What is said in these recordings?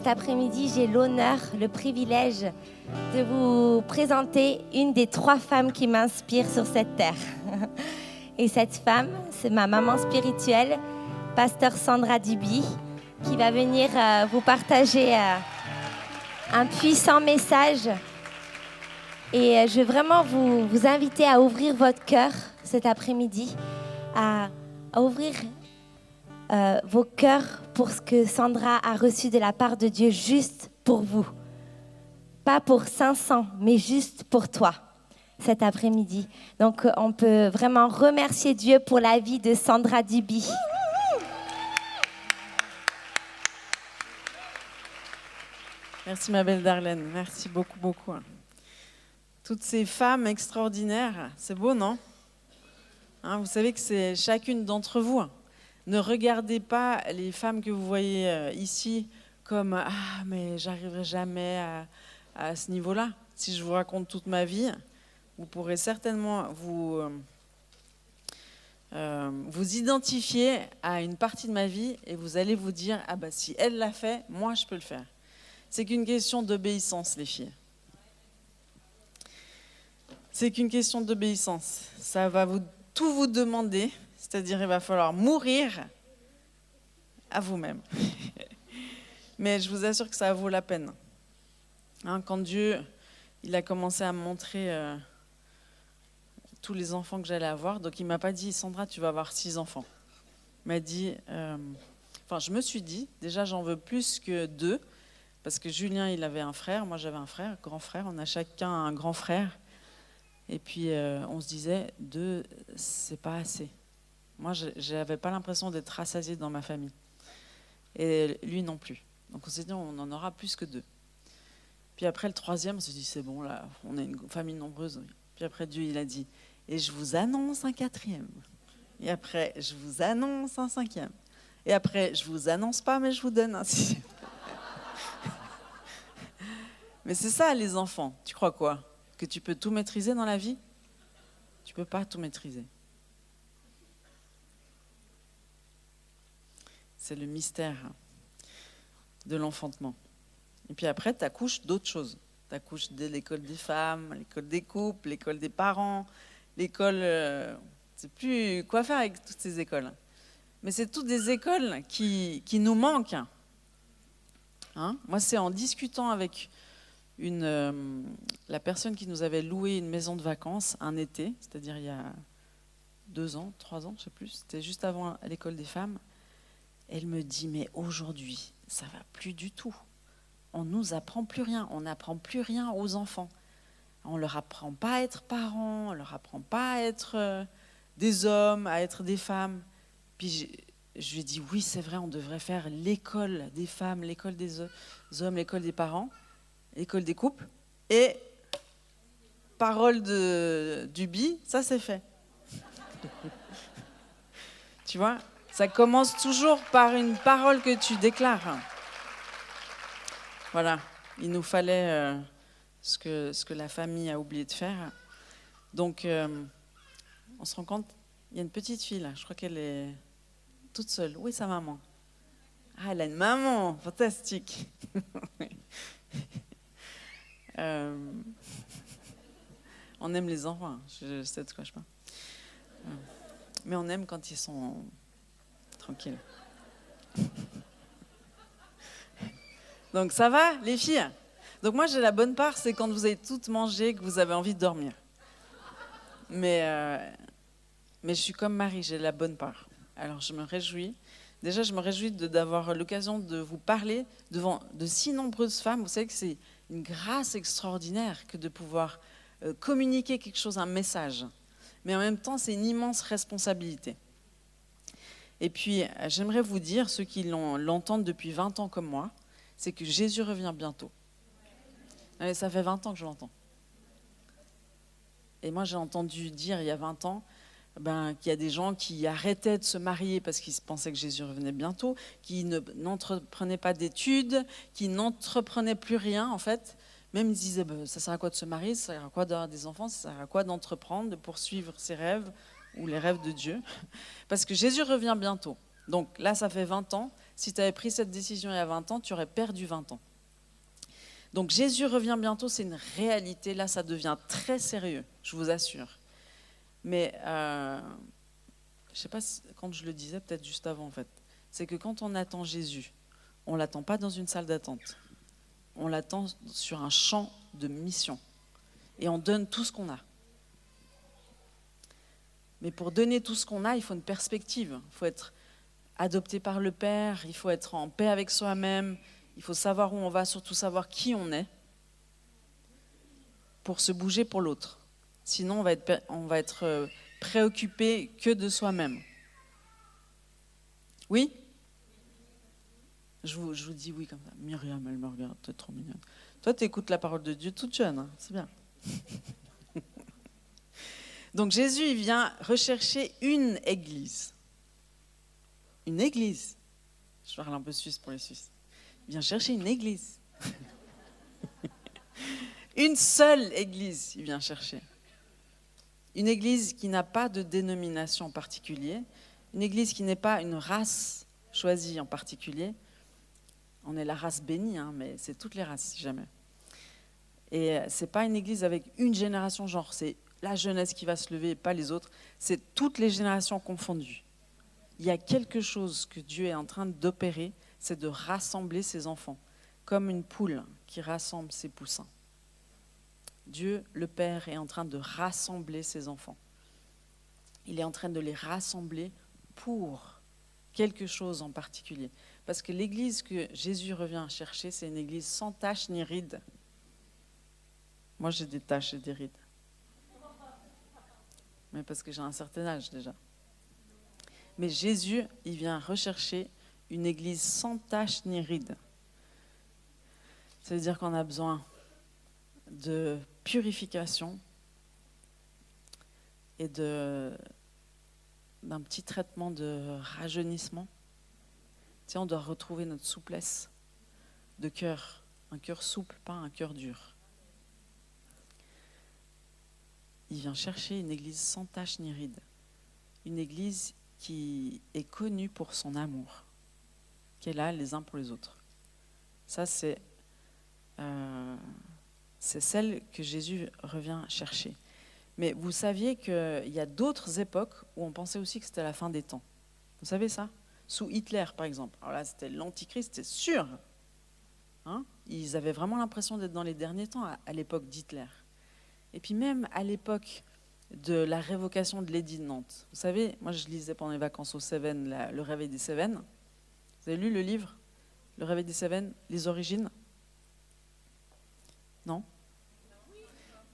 Cet après-midi, j'ai l'honneur, le privilège de vous présenter une des 3 femmes qui m'inspirent sur cette terre. Et cette femme, c'est ma maman spirituelle, Pasteur Sandra Duby, qui va venir vous partager un puissant message. Et je veux vraiment vous inviter à ouvrir votre cœur cet après-midi, à ouvrir vos cœurs pour ce que Sandra a reçu de la part de Dieu juste pour vous. Pas pour 500, mais juste pour toi cet après-midi. Donc, on peut vraiment remercier Dieu pour la vie de Sandra Duby. Merci ma belle Darlene, merci beaucoup, beaucoup. Toutes ces femmes extraordinaires, c'est beau, non ? Vous savez que c'est chacune d'entre vous. Ne regardez pas les femmes que vous voyez ici comme « Ah, mais j'arriverai jamais à ce niveau-là ». Si je vous raconte toute ma vie, vous pourrez certainement vous identifier à une partie de ma vie et vous allez vous dire « Ah bah si elle l'a fait, moi je peux le faire ». C'est qu'une question d'obéissance, les filles. C'est qu'une question d'obéissance. Ça va tout vous demander, c'est-à-dire il va falloir mourir à vous-même. Mais je vous assure que ça vaut la peine. Quand Dieu il a commencé à me montrer tous les enfants que j'allais avoir, donc il ne m'a pas dit « Sandra, tu vas avoir 6 enfants ». Il m'a dit, je me suis dit, déjà j'en veux plus que 2, parce que Julien il avait un frère, moi j'avais un frère, grand frère, on a chacun un grand frère. Et puis, on se disait, 2, c'est pas assez. Moi, je n'avais pas l'impression d'être rassasiée dans ma famille. Et lui non plus. Donc, on s'est dit, on en aura plus que 2. Puis après, le 3e, on s'est dit, c'est bon, là, on a une famille nombreuse. Puis après, Dieu, il a dit, et je vous annonce un 4e. Et après, je vous annonce un 5e. Et après, je vous annonce pas, mais je vous donne un 6e. Mais c'est ça, les enfants. Tu crois quoi ? Que tu peux tout maîtriser dans la vie? Tu ne peux pas tout maîtriser. C'est le mystère de l'enfantement. Et puis après, tu accouches d'autres choses. Tu accouches de l'école des femmes, l'école des couples, l'école des parents, l'école... tu sais plus quoi faire avec toutes ces écoles. Mais c'est toutes des écoles qui nous manquent. Moi, c'est en discutant avec... la personne qui nous avait loué une maison de vacances un été, c'est-à-dire il y a 2 ans, 3 ans, je ne sais plus, c'était juste avant l'école des femmes, elle me dit, mais aujourd'hui, ça ne va plus du tout. On ne nous apprend plus rien, on n'apprend plus rien aux enfants. On ne leur apprend pas à être parents, on ne leur apprend pas à être des hommes, à être des femmes. Puis je lui ai dit, oui, c'est vrai, on devrait faire l'école des femmes, l'école des hommes, l'école des parents. École des couples, et parole de Duby, ça c'est fait. Tu vois, ça commence toujours par une parole que tu déclares. Voilà, il nous fallait ce que la famille a oublié de faire. Donc, on se rend compte, il y a une petite fille là, je crois qu'elle est toute seule. Où est sa maman? Ah, elle a une maman, fantastique. On aime les enfants, je sais de quoi je parle. Mais on aime quand ils sont tranquilles. Donc ça va, les filles? Donc moi j'ai la bonne part, c'est quand vous avez toutes mangé que vous avez envie de dormir. Mais je suis comme Marie, j'ai la bonne part. Alors je me réjouis. Déjà je me réjouis d'avoir l'occasion de vous parler devant de si nombreuses femmes. Vous savez que c'est une grâce extraordinaire que de pouvoir communiquer quelque chose, un message. Mais en même temps, c'est une immense responsabilité. Et puis, j'aimerais vous dire, ceux qui l'entendent depuis 20 ans comme moi, c'est que Jésus revient bientôt. Ça fait 20 ans que je l'entends. Et moi, j'ai entendu dire il y a 20 ans qu'il y a des gens qui arrêtaient de se marier parce qu'ils pensaient que Jésus revenait bientôt, qui n'entreprenaient pas d'études, qui n'entreprenaient plus rien, en fait. Même ils disaient, ça sert à quoi de se marier, ça sert à quoi d'avoir des enfants, ça sert à quoi d'entreprendre, de poursuivre ses rêves ou les rêves de Dieu. Parce que Jésus revient bientôt. Donc là, ça fait 20 ans. Si tu avais pris cette décision il y a 20 ans, tu aurais perdu 20 ans. Donc Jésus revient bientôt, c'est une réalité. Là, ça devient très sérieux, je vous assure. Mais je ne sais pas si, quand je le disais, peut-être juste avant en fait. C'est que quand on attend Jésus, on ne l'attend pas dans une salle d'attente. On l'attend sur un champ de mission. Et on donne tout ce qu'on a. Mais pour donner tout ce qu'on a, il faut une perspective. Il faut être adopté par le Père, il faut être en paix avec soi-même, il faut savoir où on va, surtout savoir qui on est, pour se bouger pour l'autre. Sinon, on va être préoccupé que de soi-même. Oui ? Je vous dis oui comme ça. Myriam, elle me regarde, t'es trop mignonne. Toi, tu écoutes la parole de Dieu toute jeune, hein, c'est bien. Donc Jésus, il vient rechercher une église. Une église. Je parle un peu suisse pour les Suisses. Il vient chercher une église. Une seule église, il vient chercher. Une église qui n'a pas de dénomination en particulier. Une église qui n'est pas une race choisie en particulier. On est la race bénie, hein, mais c'est toutes les races, si jamais. Et ce n'est pas une église avec une génération, genre c'est la jeunesse qui va se lever et pas les autres. C'est toutes les générations confondues. Il y a quelque chose que Dieu est en train d'opérer, c'est de rassembler ses enfants, comme une poule qui rassemble ses poussins. Dieu, le Père, est en train de rassembler ses enfants. Il est en train de les rassembler pour quelque chose en particulier. Parce que l'église que Jésus revient chercher, c'est une église sans tache ni ride. Moi, j'ai des taches et des rides. Mais parce que j'ai un certain âge déjà. Mais Jésus, il vient rechercher une église sans tache ni ride. Ça veut dire qu'on a besoin de purification et d'un petit traitement de rajeunissement. Tu sais, on doit retrouver notre souplesse de cœur, un cœur souple, pas un cœur dur. Il vient chercher une église sans tache ni ride, une église qui est connue pour son amour, qu'elle a les uns pour les autres. Ça, c'est celle que Jésus revient chercher. Mais vous saviez qu'il y a d'autres époques où on pensait aussi que c'était la fin des temps. Vous savez ça ? Sous Hitler, par exemple. Alors là, c'était l'antichrist, c'est sûr. Hein ? Ils avaient vraiment l'impression d'être dans les derniers temps à l'époque d'Hitler. Et puis même à l'époque de la révocation de l'édit de Nantes. Vous savez, moi je lisais pendant les vacances aux Cévennes, le Réveil des Cévennes. Vous avez lu le livre, Le Réveil des Cévennes, les origines ? Non ?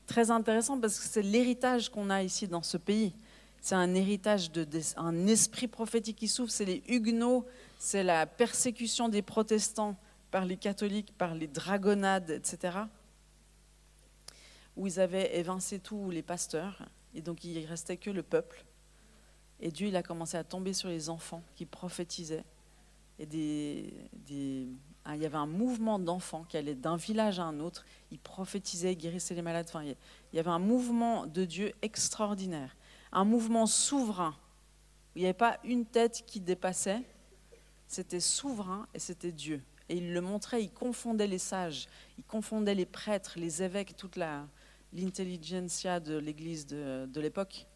Très intéressant parce que c'est l'héritage qu'on a ici dans ce pays. C'est un héritage, un esprit prophétique qui s'ouvre. C'est les Huguenots, c'est la persécution des protestants par les catholiques, par les dragonnades, etc. Où ils avaient évincé tous les pasteurs, et donc il ne restait que le peuple. Et Dieu, il a commencé à tomber sur les enfants qui prophétisaient. Et il y avait un mouvement d'enfants qui allaient d'un village à un autre, ils prophétisaient, ils guérissaient les malades. Enfin, il y avait un mouvement de Dieu extraordinaire, un mouvement souverain, où il n'y avait pas une tête qui dépassait, c'était souverain et c'était Dieu. Et il le montrait, il confondait les sages, il confondait les prêtres, les évêques, toute l'intelligentsia de l'église de l'époque.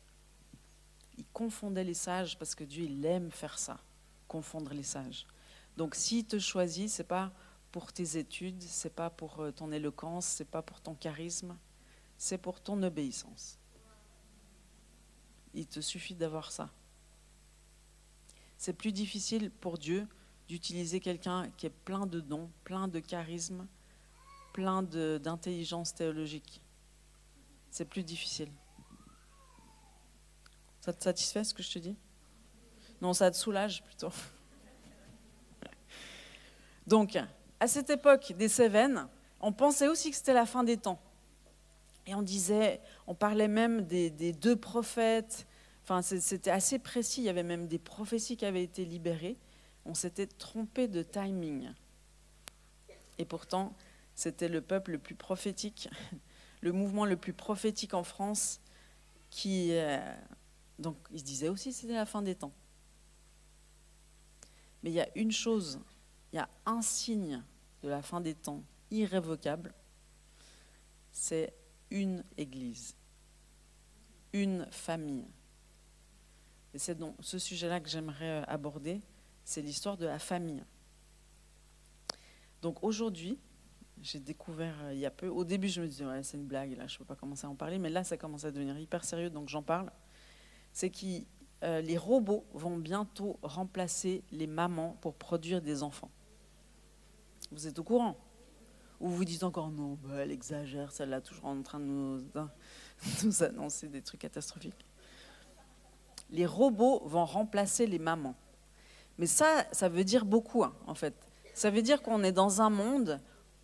Il confondait les sages parce que Dieu, il aime faire ça, confondre les sages. Donc s'il te choisit, ce n'est pas pour tes études, ce n'est pas pour ton éloquence, ce n'est pas pour ton charisme, c'est pour ton obéissance. Il te suffit d'avoir ça. C'est plus difficile pour Dieu d'utiliser quelqu'un qui est plein de dons, plein de charisme, plein d'intelligence théologique. C'est plus difficile. Ça te satisfait ce que je te dis ? Non, ça te soulage plutôt. Donc, à cette époque des Cévennes, on pensait aussi que c'était la fin des temps. Et on parlait même des deux prophètes. Enfin, c'était assez précis. Il y avait même des prophéties qui avaient été libérées. On s'était trompé de timing. Et pourtant, c'était le peuple le plus prophétique, le mouvement le plus prophétique en France, donc, il se disait aussi que c'était la fin des temps. Mais il y a une chose, il y a un signe de la fin des temps irrévocable, c'est une église, une famille. Et c'est donc ce sujet-là que j'aimerais aborder, c'est l'histoire de la famille. Donc aujourd'hui, j'ai découvert il y a peu, au début je me disais ouais, c'est une blague, là je ne peux pas commencer à en parler, mais là ça commence à devenir hyper sérieux, donc j'en parle. C'est que les robots vont bientôt remplacer les mamans pour produire des enfants. Vous êtes au courant? Ou vous dites encore non, bah, elle exagère, celle-là toujours en train de nous annoncer des trucs catastrophiques. Les robots vont remplacer les mamans. Mais ça veut dire beaucoup, hein, en fait. Ça veut dire qu'on est dans un monde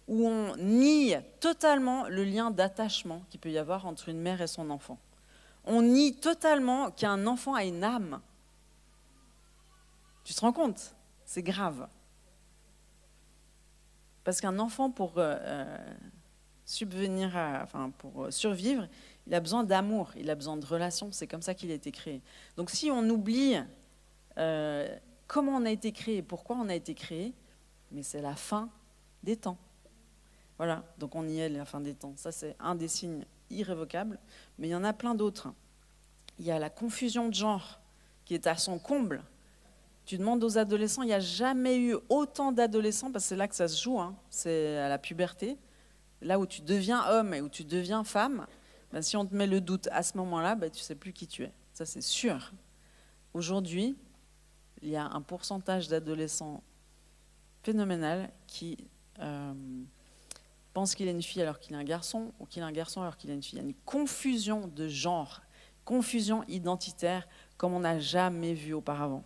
où on nie totalement le lien d'attachement qu'il peut y avoir entre une mère et son enfant. On nie totalement qu'un enfant a une âme. Tu te rends compte? C'est grave. Parce qu'un enfant, pour survivre, il a besoin d'amour, il a besoin de relations. C'est comme ça qu'il a été créé. Donc si on oublie comment on a été créé, pourquoi on a été créé, mais c'est la fin des temps. Voilà, donc on y est, la fin des temps. Ça, c'est un des signes irrévocables, mais il y en a plein d'autres. Il y a la confusion de genre qui est à son comble. Tu demandes aux adolescents, il n'y a jamais eu autant d'adolescents, parce que c'est là que ça se joue, hein, c'est à la puberté, là où tu deviens homme et où tu deviens femme. Ben, si on te met le doute à ce moment-là, ben, tu ne sais plus qui tu es. Ça, c'est sûr. Aujourd'hui, il y a un pourcentage d'adolescents phénoménal qui pense qu'il est une fille alors qu'il est un garçon, ou qu'il est un garçon alors qu'il est une fille. Il y a une confusion de genre, confusion identitaire comme on n'a jamais vu auparavant.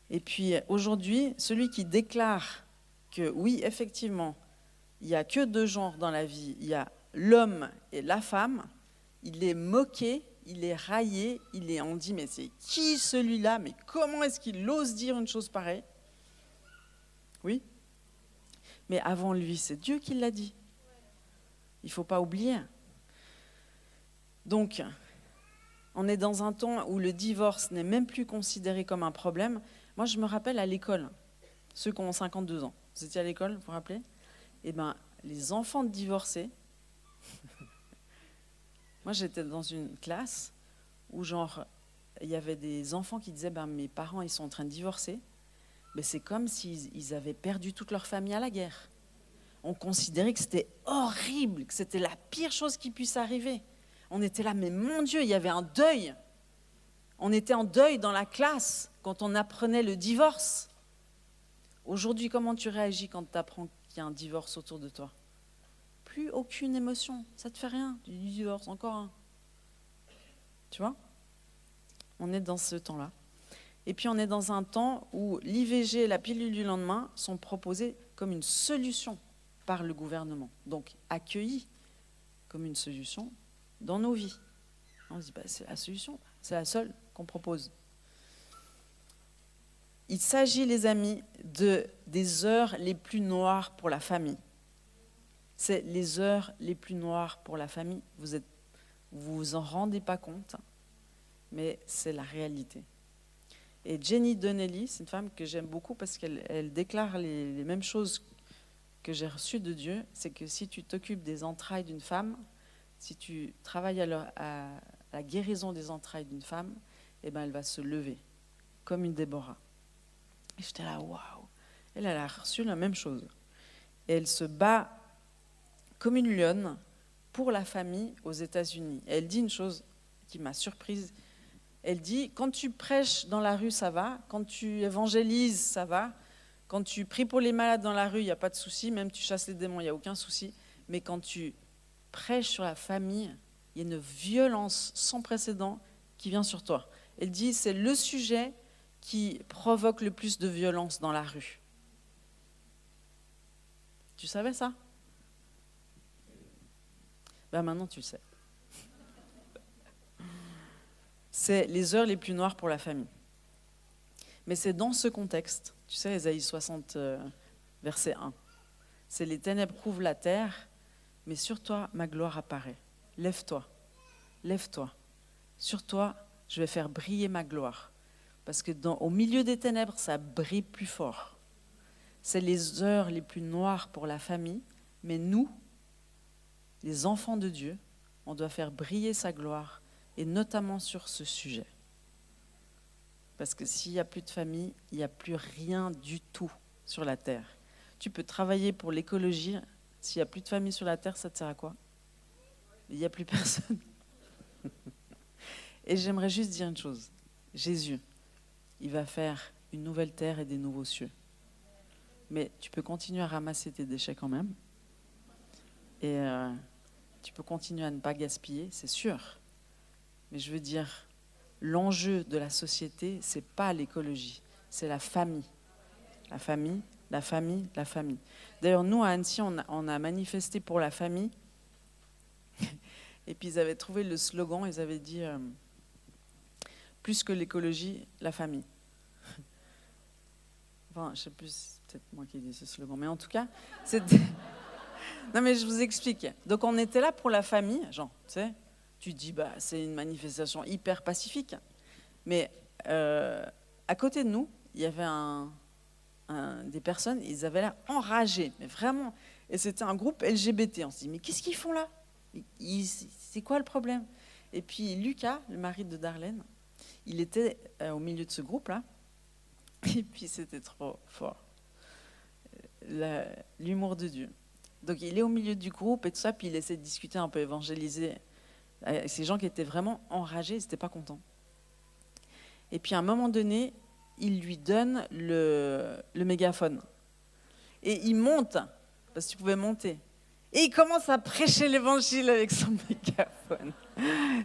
Et puis aujourd'hui, celui qui déclare que oui, effectivement, il n'y a que deux genres dans la vie, il y a l'homme et la femme, il est moqué, il est raillé, on dit mais c'est qui celui-là? Mais comment est-ce qu'il ose dire une chose pareille? Oui. Mais avant lui, c'est Dieu qui l'a dit. Il ne faut pas oublier. Donc, on est dans un temps où le divorce n'est même plus considéré comme un problème. Moi, je me rappelle à l'école, ceux qui ont 52 ans. Vous étiez à l'école, vous vous rappelez? Eh bien, les enfants de divorcés, moi j'étais dans une classe où genre, il y avait des enfants qui disaient ben, mes parents ils sont en train de divorcer. Mais c'est comme s'ils avaient perdu toute leur famille à la guerre. On considérait que c'était horrible, que c'était la pire chose qui puisse arriver. On était là, mais mon Dieu, il y avait un deuil. On était en deuil dans la classe quand on apprenait le divorce. Aujourd'hui, comment tu réagis quand tu apprends qu'il y a un divorce autour de toi? Plus aucune émotion, ça te fait rien. Du divorce, encore un. Tu vois? On est dans ce temps-là. Et puis on est dans un temps où l'IVG et la pilule du lendemain sont proposées comme une solution par le gouvernement. Donc accueillies comme une solution dans nos vies. On se dit, bah, c'est la solution, c'est la seule qu'on propose. Il s'agit, les amis, des heures les plus noires pour la famille. C'est les heures les plus noires pour la famille. Vous vous en rendez pas compte, mais c'est la réalité. Et Jenny Donnelly, c'est une femme que j'aime beaucoup parce qu'elle déclare les mêmes choses que j'ai reçues de Dieu. C'est que si tu t'occupes des entrailles d'une femme, si tu travailles à la guérison des entrailles d'une femme, eh ben elle va se lever comme une Déborah. Et j'étais là, waouh! Elle a reçu la même chose. Et elle se bat comme une lionne pour la famille aux États-Unis. Et elle dit une chose qui m'a surprise. Elle dit, quand tu prêches dans la rue, ça va. Quand tu évangélises, ça va. Quand tu pries pour les malades dans la rue, il n'y a pas de souci. Même tu chasses les démons, il n'y a aucun souci. Mais quand tu prêches sur la famille, il y a une violence sans précédent qui vient sur toi. Elle dit, c'est le sujet qui provoque le plus de violence dans la rue. Tu savais ça? Ben maintenant, tu le sais. C'est les heures les plus noires pour la famille. Mais c'est dans ce contexte, tu sais, Ésaïe 60, verset 1. C'est les ténèbres couvrent la terre, mais sur toi, ma gloire apparaît. Lève-toi, lève-toi. Sur toi, je vais faire briller ma gloire. Parce que au milieu des ténèbres, ça brille plus fort. C'est les heures les plus noires pour la famille, mais nous, les enfants de Dieu, on doit faire briller sa gloire, et notamment sur ce sujet. Parce que s'il n'y a plus de famille, il n'y a plus rien du tout sur la terre. Tu peux travailler pour l'écologie, s'il n'y a plus de famille sur la terre, ça te sert à quoi? Il n'y a plus personne. Et j'aimerais juste dire une chose. Jésus, il va faire une nouvelle terre et des nouveaux cieux. Mais tu peux continuer à ramasser tes déchets quand même. Et tu peux continuer à ne pas gaspiller, c'est sûr. Mais je veux dire, l'enjeu de la société, c'est pas l'écologie, c'est la famille. La famille, la famille, la famille. D'ailleurs, nous, à Annecy, on a manifesté pour la famille. Et puis, ils avaient trouvé le slogan, ils avaient dit plus que l'écologie, la famille. Enfin, je sais plus, c'est peut-être moi qui ai dit ce slogan, mais en tout cas, c'était... Non, mais je vous explique. Donc, on était là pour la famille, genre, tu sais, tu dis, bah, c'est une manifestation hyper pacifique. Mais à côté de nous, il y avait des personnes, ils avaient l'air enragés, mais vraiment. Et c'était un groupe LGBT. On se dit, mais qu'est-ce qu'ils font là? C'est quoi le problème? Et puis Lucas, le mari de Darlene, il était au milieu de ce groupe-là. Et puis c'était trop fort. L'humour de Dieu. Donc il est au milieu du groupe et tout ça, puis il essaie de discuter un peu, évangéliser ces gens qui étaient vraiment enragés, ils n'étaient pas contents. Et puis à un moment donné, il lui donne le mégaphone. Et il monte, parce que tu pouvais monter. Et il commence à prêcher l'évangile avec son mégaphone.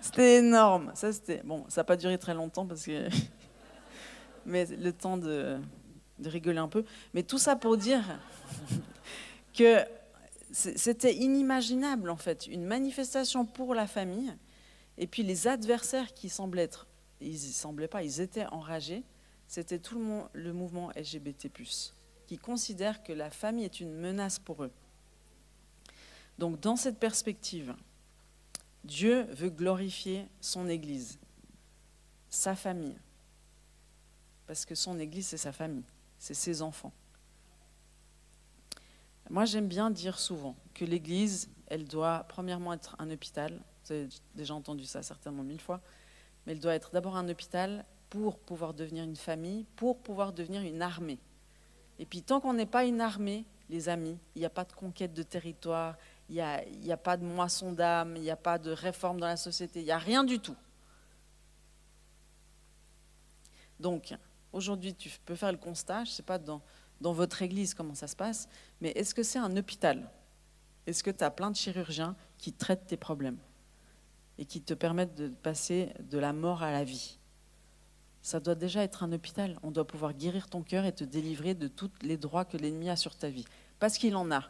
C'était énorme. Ça n'a pas duré très longtemps, parce que mais le temps de rigoler un peu. Mais tout ça pour dire que c'était inimaginable, en fait. Une manifestation pour la famille. Et puis les adversaires qui semblaient être... Ils ne semblaient pas, ils étaient enragés. C'était tout le mouvement LGBT+, qui considère que la famille est une menace pour eux. Donc, dans cette perspective, Dieu veut glorifier son Église, sa famille. Parce que son Église, c'est sa famille, c'est ses enfants. Moi, j'aime bien dire souvent que l'Église, elle doit premièrement être un hôpital. Vous avez déjà entendu ça certainement 1000 fois. Mais elle doit être d'abord un hôpital pour pouvoir devenir une famille, pour pouvoir devenir une armée. Et puis, tant qu'on n'est pas une armée, les amis, il n'y a pas de conquête de territoire, il n'y a pas de moisson d'âme, il n'y a pas de réforme dans la société, il n'y a rien du tout. Donc, aujourd'hui, tu peux faire le constat, je ne sais pas dans votre église comment ça se passe, mais est-ce que c'est un hôpital? Est-ce que tu as plein de chirurgiens qui traitent tes problèmes et qui te permettent de passer de la mort à la vie? Ça doit déjà être un hôpital. On doit pouvoir guérir ton cœur et te délivrer de tous les droits que l'ennemi a sur ta vie. Parce qu'il en a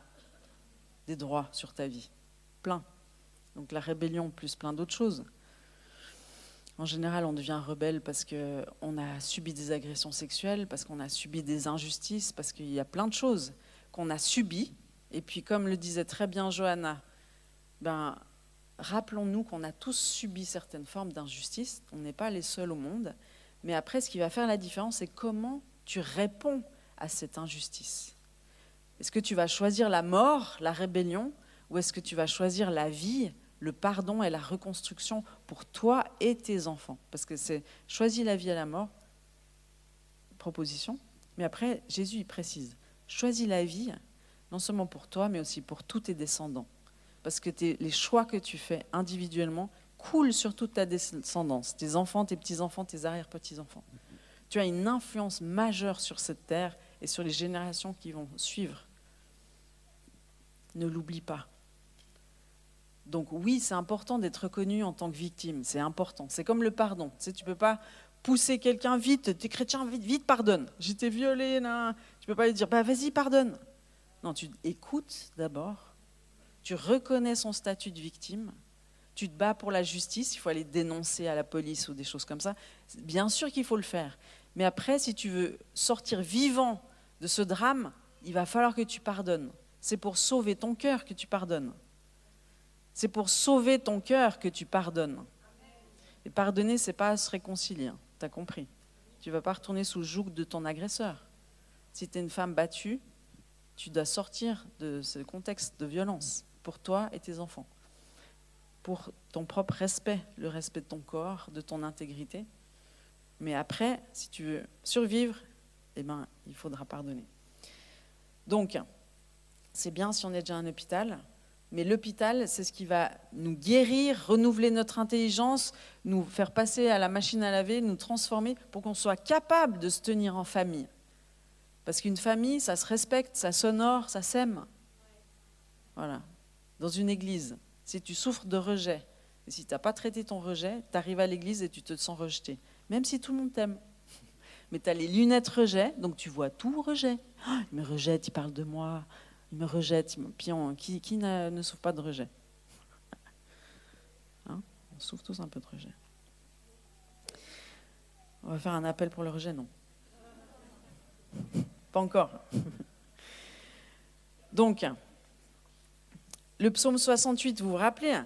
des droits sur ta vie. Plein. Donc la rébellion plus plein d'autres choses. En général, on devient rebelle parce qu'on a subi des agressions sexuelles, parce qu'on a subi des injustices, parce qu'il y a plein de choses qu'on a subies. Et puis, comme le disait très bien Johanna, rappelons-nous qu'on a tous subi certaines formes d'injustice. On n'est pas les seuls au monde. Mais après, ce qui va faire la différence, c'est comment tu réponds à cette injustice. Est-ce que tu vas choisir la mort, la rébellion, ou est-ce que tu vas choisir la vie, le pardon et la reconstruction pour toi et tes enfants? Parce que c'est choisis la vie à la mort, proposition. Mais après, Jésus, il précise, choisis la vie, non seulement pour toi, mais aussi pour tous tes descendants. Parce que les choix que tu fais individuellement coulent sur toute ta descendance, tes enfants, tes petits-enfants, tes arrière-petits-enfants. Tu as une influence majeure sur cette terre et sur les générations qui vont suivre. Ne l'oublie pas. Donc oui, c'est important d'être reconnu en tant que victime, c'est important. C'est comme le pardon. Tu sais, tu ne peux pas pousser quelqu'un vite, t'es chrétien, vite, pardonne. J'étais violée, là. Tu ne peux pas lui dire, vas-y, pardonne. Non, tu écoutes d'abord, tu reconnais son statut de victime, tu te bats pour la justice, il faut aller dénoncer à la police ou des choses comme ça. Bien sûr qu'il faut le faire. Mais après, si tu veux sortir vivant de ce drame, il va falloir que tu pardonnes. C'est pour sauver ton cœur que tu pardonnes. C'est pour sauver ton cœur que tu pardonnes. Et pardonner, ce n'est pas se réconcilier. Tu as compris? Tu ne vas pas retourner sous le joug de ton agresseur. Si tu es une femme battue, tu dois sortir de ce contexte de violence pour toi et tes enfants, pour ton propre respect, le respect de ton corps, de ton intégrité. Mais après, si tu veux survivre, eh ben, il faudra pardonner. Donc, c'est bien si on est déjà à un hôpital, mais l'hôpital, c'est ce qui va nous guérir, renouveler notre intelligence, nous faire passer à la machine à laver, nous transformer pour qu'on soit capable de se tenir en famille. Parce qu'une famille, ça se respecte, ça s'honore, ça s'aime. Voilà. Dans une église, si tu souffres de rejet, et si tu n'as pas traité ton rejet, tu arrives à l'église et tu te sens rejeté. Même si tout le monde t'aime. Mais tu as les lunettes rejet, donc tu vois tout rejet. Oh, il me rejette, il parle de moi, il me rejette. Puis qui ne souffre pas de rejet? Hein? On souffre tous un peu de rejet. On va faire un appel pour le rejet, non? Pas encore. Donc, le psaume 68, vous vous rappelez?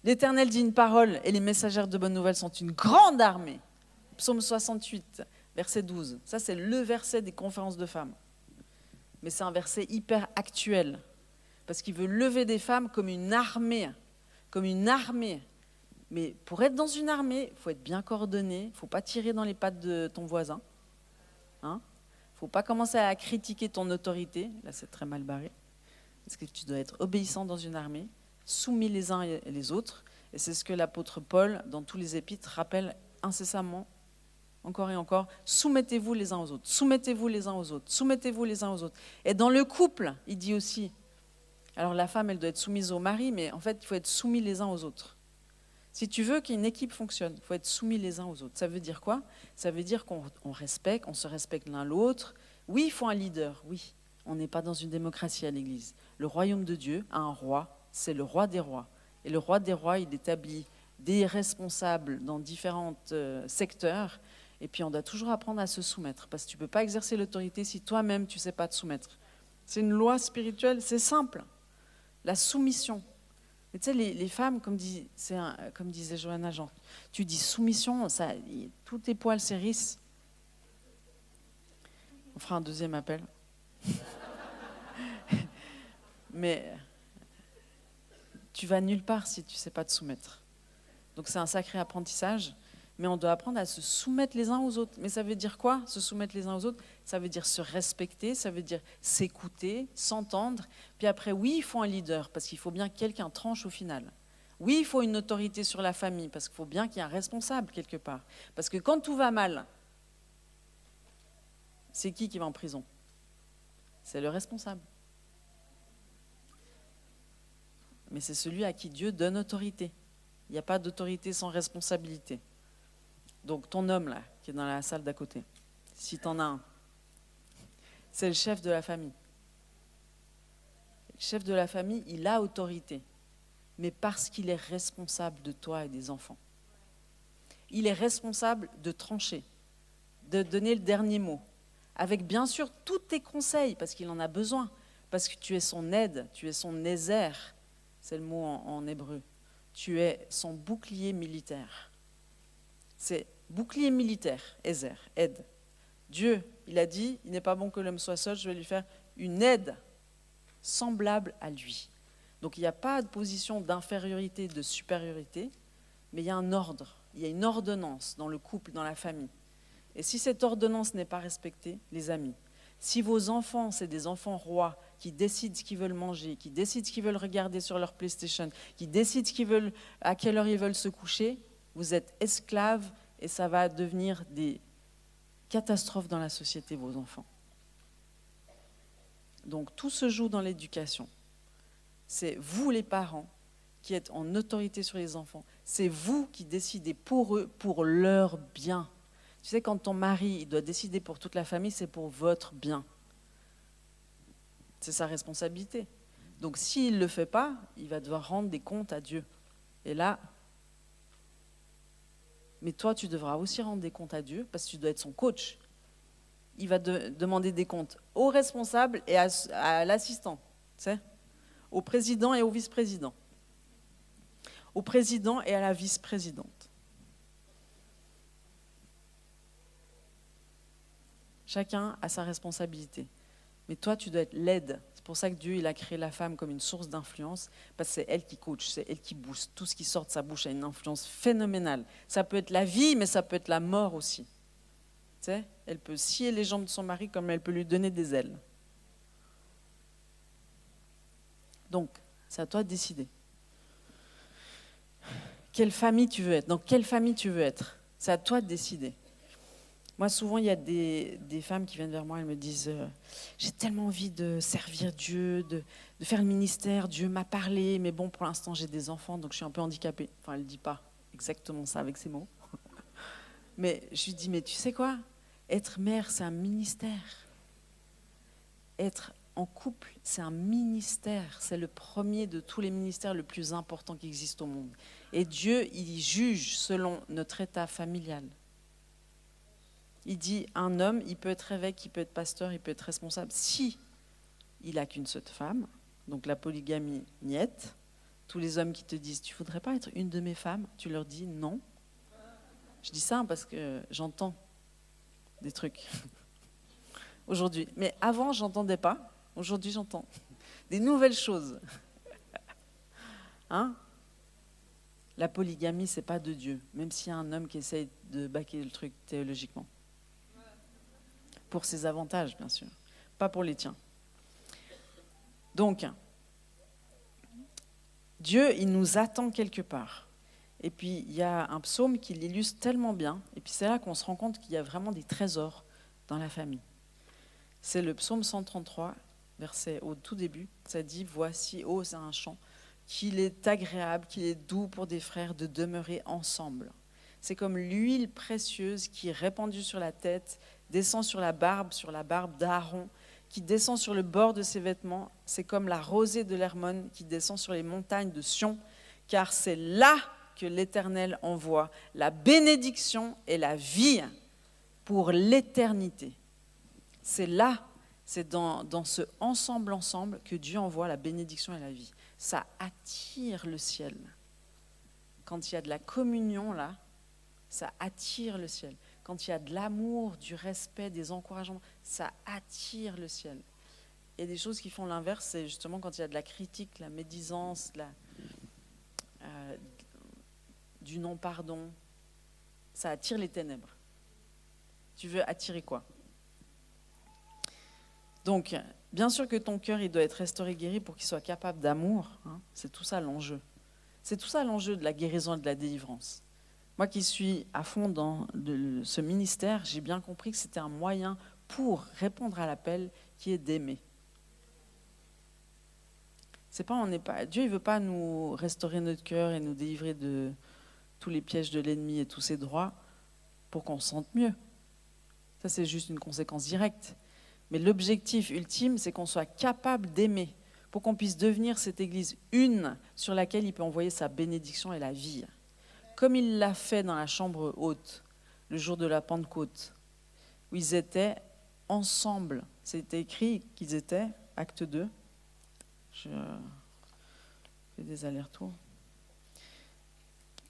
L'Éternel dit une parole et les messagères de bonnes nouvelles sont une grande armée. Psaume 68, verset 12. Ça, c'est le verset des conférences de femmes. Mais c'est un verset hyper actuel, parce qu'il veut lever des femmes comme une armée. Comme une armée. Mais pour être dans une armée, il faut être bien coordonné, il ne faut pas tirer dans les pattes de ton voisin. Hein? Il ne faut pas commencer à critiquer ton autorité. Là, c'est très mal barré. Parce que tu dois être obéissant dans une armée, soumis les uns et les autres. Et c'est ce que l'apôtre Paul, dans tous les épîtres, rappelle incessamment, encore et encore. Soumettez-vous les uns aux autres, soumettez-vous les uns aux autres, soumettez-vous les uns aux autres. Et dans le couple, il dit aussi, alors la femme, elle doit être soumise au mari, mais en fait, il faut être soumis les uns aux autres. Si tu veux qu'une équipe fonctionne, il faut être soumis les uns aux autres. Ça veut dire quoi? Ça veut dire qu'on respecte, on se respecte l'un l'autre. Oui, il faut un leader, oui. On n'est pas dans une démocratie à l'Église. Le royaume de Dieu a un roi, c'est le roi des rois. Et le roi des rois, il établit des responsables dans différents secteurs. Et puis on doit toujours apprendre à se soumettre, parce que tu ne peux pas exercer l'autorité si toi-même tu ne sais pas te soumettre. C'est une loi spirituelle, c'est simple. La soumission. Mais tu sais, les femmes, comme disait Johanna Jean, tu dis soumission, ça, tous tes poils s'hérissent. On fera un deuxième appel. Mais tu vas nulle part si tu ne sais pas te soumettre. Donc c'est un sacré apprentissage, mais on doit apprendre à se soumettre les uns aux autres. Mais ça veut dire quoi, se soumettre les uns aux autres? Ça veut dire se respecter, ça veut dire s'écouter, s'entendre. Puis après, oui, il faut un leader, parce qu'il faut bien que quelqu'un tranche au final. Oui, il faut une autorité sur la famille, parce qu'il faut bien qu'il y ait un responsable quelque part. Parce que quand tout va mal, c'est qui va en prison? C'est le responsable. Mais c'est celui à qui Dieu donne autorité. Il n'y a pas d'autorité sans responsabilité. Donc ton homme là, qui est dans la salle d'à côté, si tu en as un, c'est le chef de la famille. Le chef de la famille, il a autorité, mais parce qu'il est responsable de toi et des enfants. Il est responsable de trancher, de donner le dernier mot, avec bien sûr tous tes conseils, parce qu'il en a besoin, parce que tu es son aide, tu es son ézer, c'est le mot en hébreu. Tu es son bouclier militaire. C'est bouclier militaire, ézer, aide. Dieu, il a dit, il n'est pas bon que l'homme soit seul, je vais lui faire une aide semblable à lui. Donc il n'y a pas de position d'infériorité, de supériorité, mais il y a un ordre, il y a une ordonnance dans le couple, dans la famille. Et si cette ordonnance n'est pas respectée, les amis, si vos enfants, c'est des enfants rois qui décident ce qu'ils veulent manger, qui décident ce qu'ils veulent regarder sur leur PlayStation, qui décident à quelle heure ils veulent se coucher, vous êtes esclaves et ça va devenir des catastrophes dans la société, vos enfants. Donc tout se joue dans l'éducation. C'est vous les parents qui êtes en autorité sur les enfants. C'est vous qui décidez pour eux, pour leur bien. Tu sais, quand ton mari il doit décider pour toute la famille, c'est pour votre bien. C'est sa responsabilité. Donc s'il ne le fait pas, il va devoir rendre des comptes à Dieu. Et là, mais toi, tu devras aussi rendre des comptes à Dieu parce que tu dois être son coach. Il va demander des comptes au responsable et à l'assistant, tu sais, au président et au vice-président, au président et à la vice-présidente. Chacun a sa responsabilité. Mais toi, tu dois être l'aide. C'est pour ça que Dieu il a créé la femme comme une source d'influence, parce que c'est elle qui coach, c'est elle qui booste. Tout ce qui sort de sa bouche a une influence phénoménale. Ça peut être la vie, mais ça peut être la mort aussi. Tu sais, elle peut scier les jambes de son mari comme elle peut lui donner des ailes. Donc, c'est à toi de décider. Quelle famille tu veux être? Dans quelle famille tu veux être? C'est à toi de décider. Moi, souvent, il y a des femmes qui viennent vers moi, elles me disent j'ai tellement envie de servir Dieu, de faire le ministère, Dieu m'a parlé, mais bon, pour l'instant, j'ai des enfants, donc je suis un peu handicapée. Enfin, elle ne dit pas exactement ça avec ces mots. Mais je lui dis, mais tu sais quoi? Être mère, c'est un ministère. Être en couple, c'est un ministère. C'est le premier de tous les ministères le plus important qui existe au monde. Et Dieu, il juge selon notre état familial. Il dit, un homme, il peut être évêque, il peut être pasteur, il peut être responsable. Si il n'a qu'une seule femme, donc la polygamie niette, tous les hommes qui te disent, tu ne voudrais pas être une de mes femmes, tu leur dis non. Je dis ça parce que j'entends des trucs aujourd'hui. Mais avant, je n'entendais pas. Aujourd'hui, j'entends des nouvelles choses. Hein? La polygamie, ce n'est pas de Dieu, même s'il y a un homme qui essaye de baquer le truc théologiquement. Pour ses avantages, bien sûr, pas pour les tiens. Donc, Dieu, il nous attend quelque part. Et puis, il y a un psaume qui l'illustre tellement bien. Et puis, c'est là qu'on se rend compte qu'il y a vraiment des trésors dans la famille. C'est le psaume 133, verset au tout début. Ça dit, voici, oh, c'est un chant, qu'il est agréable, qu'il est doux pour des frères de demeurer ensemble. C'est comme l'huile précieuse qui est répandue sur la tête, descend sur la barbe d'Aaron, qui descend sur le bord de ses vêtements. C'est comme la rosée de l'Hermon qui descend sur les montagnes de Sion, car c'est là que l'Éternel envoie la bénédiction et la vie pour l'éternité. C'est là, c'est dans ce ensemble que Dieu envoie la bénédiction et la vie. Ça attire le ciel. Quand il y a de la communion là, ça attire le ciel. Quand il y a de l'amour, du respect, des encouragements, ça attire le ciel. Et des choses qui font l'inverse, c'est justement quand il y a de la critique, la médisance, du non-pardon, ça attire les ténèbres. Tu veux attirer quoi? Donc, bien sûr que ton cœur, il doit être restauré, guéri pour qu'il soit capable d'amour. Hein, c'est tout ça l'enjeu. C'est tout ça l'enjeu de la guérison et de la délivrance. Moi qui suis à fond dans ce ministère, j'ai bien compris que c'était un moyen pour répondre à l'appel qui est d'aimer. Dieu ne veut pas nous restaurer notre cœur et nous délivrer de tous les pièges de l'ennemi et tous ses droits pour qu'on se sente mieux. Ça, c'est juste une conséquence directe. Mais l'objectif ultime, c'est qu'on soit capable d'aimer pour qu'on puisse devenir cette Église une sur laquelle il peut envoyer sa bénédiction et la vie. Comme il l'a fait dans la chambre haute, le jour de la Pentecôte, où ils étaient ensemble. C'était écrit qu'ils étaient, acte 2. Je fais des allers-retours.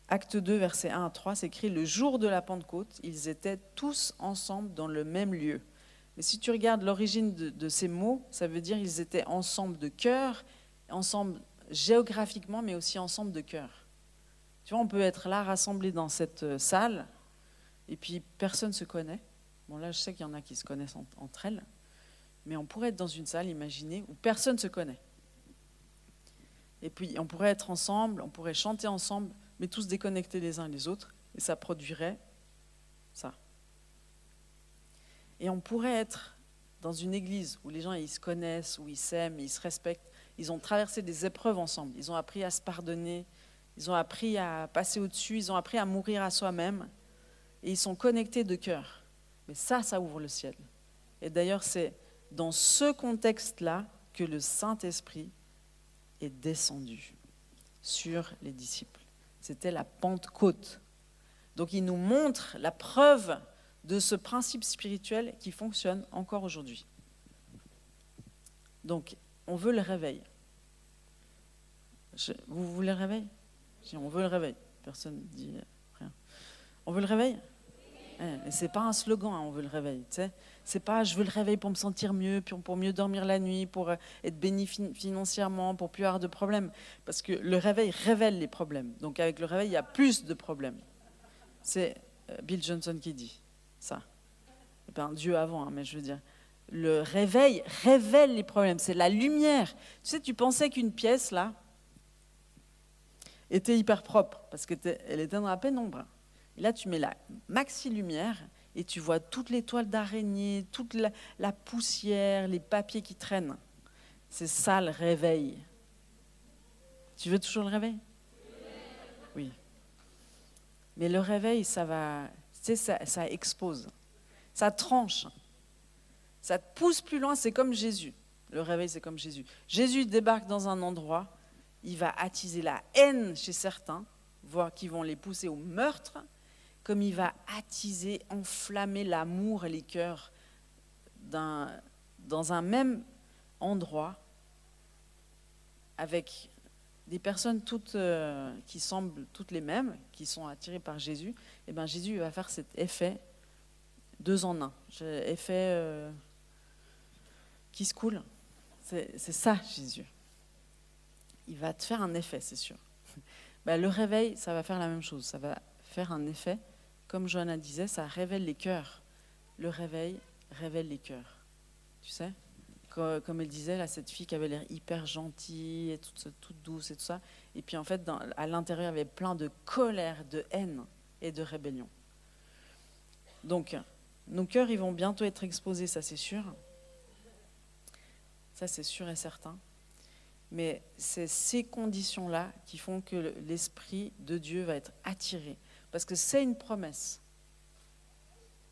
Acte 2, versets 1 à 3, c'est écrit « Le jour de la Pentecôte, ils étaient tous ensemble dans le même lieu. » Mais si tu regardes l'origine de ces mots, ça veut dire qu'ils étaient ensemble de cœur, ensemble géographiquement, mais aussi ensemble de cœur. Tu vois, on peut être là, rassemblés dans cette salle, et puis personne ne se connaît. Bon, là, je sais qu'il y en a qui se connaissent entre elles, mais on pourrait être dans une salle, imaginez, où personne ne se connaît. Et puis, on pourrait être ensemble, on pourrait chanter ensemble, mais tous déconnectés les uns les autres, et ça produirait ça. Et on pourrait être dans une église où les gens ils se connaissent, où ils s'aiment, ils se respectent, ils ont traversé des épreuves ensemble, ils ont appris à se pardonner, ils ont appris à passer au-dessus, ils ont appris à mourir à soi-même, et ils sont connectés de cœur. Mais ça ouvre le ciel. Et d'ailleurs, c'est dans ce contexte-là que le Saint-Esprit est descendu sur les disciples. C'était la Pentecôte. Donc il nous montre la preuve de ce principe spirituel qui fonctionne encore aujourd'hui. Donc, on veut le réveil. Vous voulez le réveil? On veut le réveil. Personne ne dit rien. On veut le réveil? Et c'est pas un slogan, on veut le réveil. Tu sais. C'est pas je veux le réveil pour me sentir mieux, pour mieux dormir la nuit, pour être béni financièrement, pour plus avoir de problèmes. Parce que le réveil révèle les problèmes. Donc avec le réveil, il y a plus de problèmes. C'est Bill Johnson qui dit ça. C'est pas un Dieu avant, mais je veux dire. Le réveil révèle les problèmes. C'est la lumière. Tu sais, tu pensais qu'une pièce, là, était hyper propre, parce qu'elle était dans la pénombre. Et là, tu mets la maxi-lumière et tu vois toutes les toiles d'araignée, toute la poussière, les papiers qui traînent. C'est ça le réveil. Tu veux toujours le réveil? Oui. Mais le réveil, ça va, tu sais, ça expose, ça tranche, ça te pousse plus loin. C'est comme Jésus. Le réveil, c'est comme Jésus. Jésus débarque dans un endroit, il va attiser la haine chez certains, voire qui vont les pousser au meurtre, comme il va attiser, enflammer l'amour et les cœurs dans un même endroit, avec des personnes toutes qui semblent toutes les mêmes, qui sont attirées par Jésus. Et bien Jésus va faire cet effet 2 en 1, effet qui se coule. C'est ça Jésus. Il va te faire un effet, c'est sûr. Ben, le réveil, ça va faire la même chose. Ça va faire un effet. Comme Johanna disait, ça révèle les cœurs. Le réveil révèle les cœurs. Tu sais, comme elle disait, là, cette fille qui avait l'air hyper gentille, et toute douce et tout ça. Et puis en fait, à l'intérieur, il y avait plein de colère, de haine et de rébellion. Donc, nos cœurs, ils vont bientôt être exposés, ça c'est sûr. Ça c'est sûr et certain. Mais c'est ces conditions-là qui font que l'Esprit de Dieu va être attiré. Parce que c'est une promesse.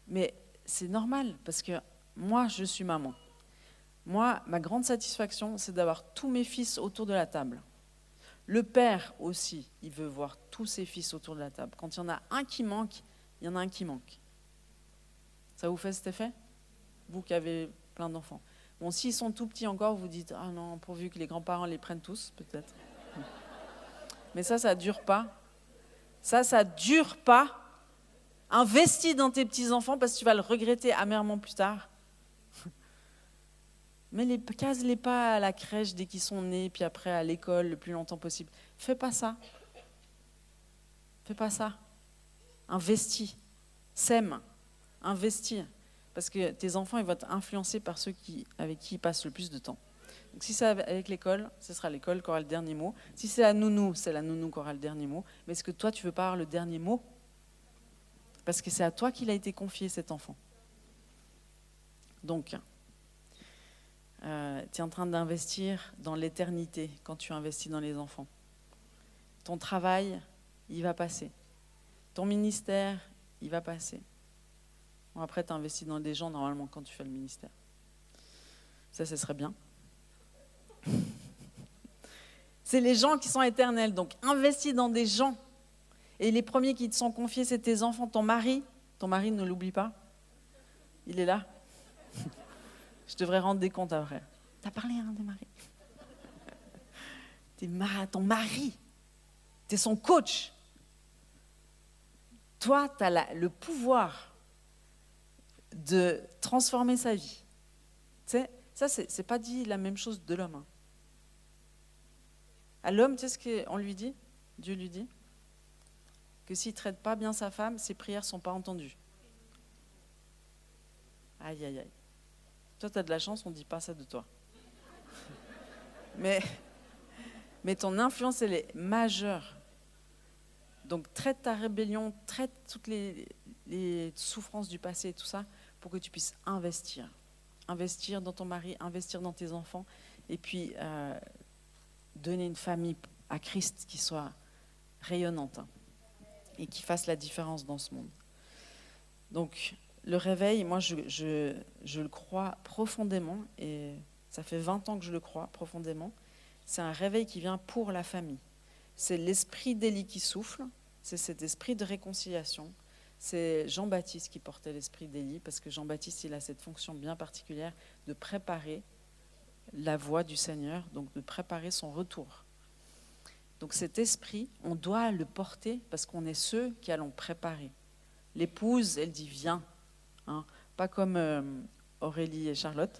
Mais c'est normal, parce que moi, je suis maman. Moi, ma grande satisfaction, c'est d'avoir tous mes fils autour de la table. Le père aussi, il veut voir tous ses fils autour de la table. Quand il y en a un qui manque, il y en a un qui manque. Ça vous fait cet effet? Vous qui avez plein d'enfants. Bon, s'ils sont tout petits encore, vous dites « Ah non, pourvu que les grands-parents les prennent tous, peut-être. » Mais ça ne dure pas. Ça ne dure pas. Investis dans tes petits-enfants parce que tu vas le regretter amèrement plus tard. Mais case-les pas à la crèche dès qu'ils sont nés, puis après à l'école le plus longtemps possible. Fais pas ça. Fais pas ça. Investis. Sème. Investis. Parce que tes enfants, ils vont être influencés par ceux avec qui ils passent le plus de temps. Donc si c'est avec l'école, ce sera l'école qui aura le dernier mot. Si c'est la nounou, c'est la nounou qui aura le dernier mot. Mais est-ce que toi, tu veux pas avoir le dernier mot? Parce que c'est à toi qu'il a été confié, cet enfant. Donc, tu es en train d'investir dans l'éternité quand tu investis dans les enfants. Ton travail, il va passer. Ton ministère, il va passer. Bon, après, tu investis dans des gens, normalement, quand tu fais le ministère. Ça, ce serait bien. C'est les gens qui sont éternels. Donc, investis dans des gens. Et les premiers qui te sont confiés, c'est tes enfants, ton mari. Ton mari, ne l'oublie pas. Il est là. Je devrais rendre des comptes après. T'as parlé des maris. Ton mari. T'es son coach. Toi, tu as le pouvoir de transformer sa vie. Tu sais, ça, c'est pas dit la même chose de l'homme. À l'homme, tu sais ce qu'on lui dit? Dieu lui dit que s'il ne traite pas bien sa femme, ses prières ne sont pas entendues. Aïe, aïe, aïe. Toi, tu as de la chance, on ne dit pas ça de toi. Mais ton influence, elle est majeure. Donc, traite ta rébellion, traite toutes les souffrances du passé et tout ça, pour que tu puisses investir. Investir dans ton mari, investir dans tes enfants, et puis donner une famille à Christ qui soit rayonnante et qui fasse la différence dans ce monde. Donc, le réveil, moi, je le crois profondément, et ça fait 20 ans que je le crois profondément. C'est un réveil qui vient pour la famille. C'est l'esprit d'Élie qui souffle, c'est cet esprit de réconciliation. C'est Jean-Baptiste qui portait l'esprit d'Élie, parce que Jean-Baptiste, il a cette fonction bien particulière de préparer la voie du Seigneur, donc de préparer son retour. Donc cet esprit, on doit le porter parce qu'on est ceux qui allons préparer L'épouse, elle dit viens. Hein. Pas comme Aurélie et Charlotte.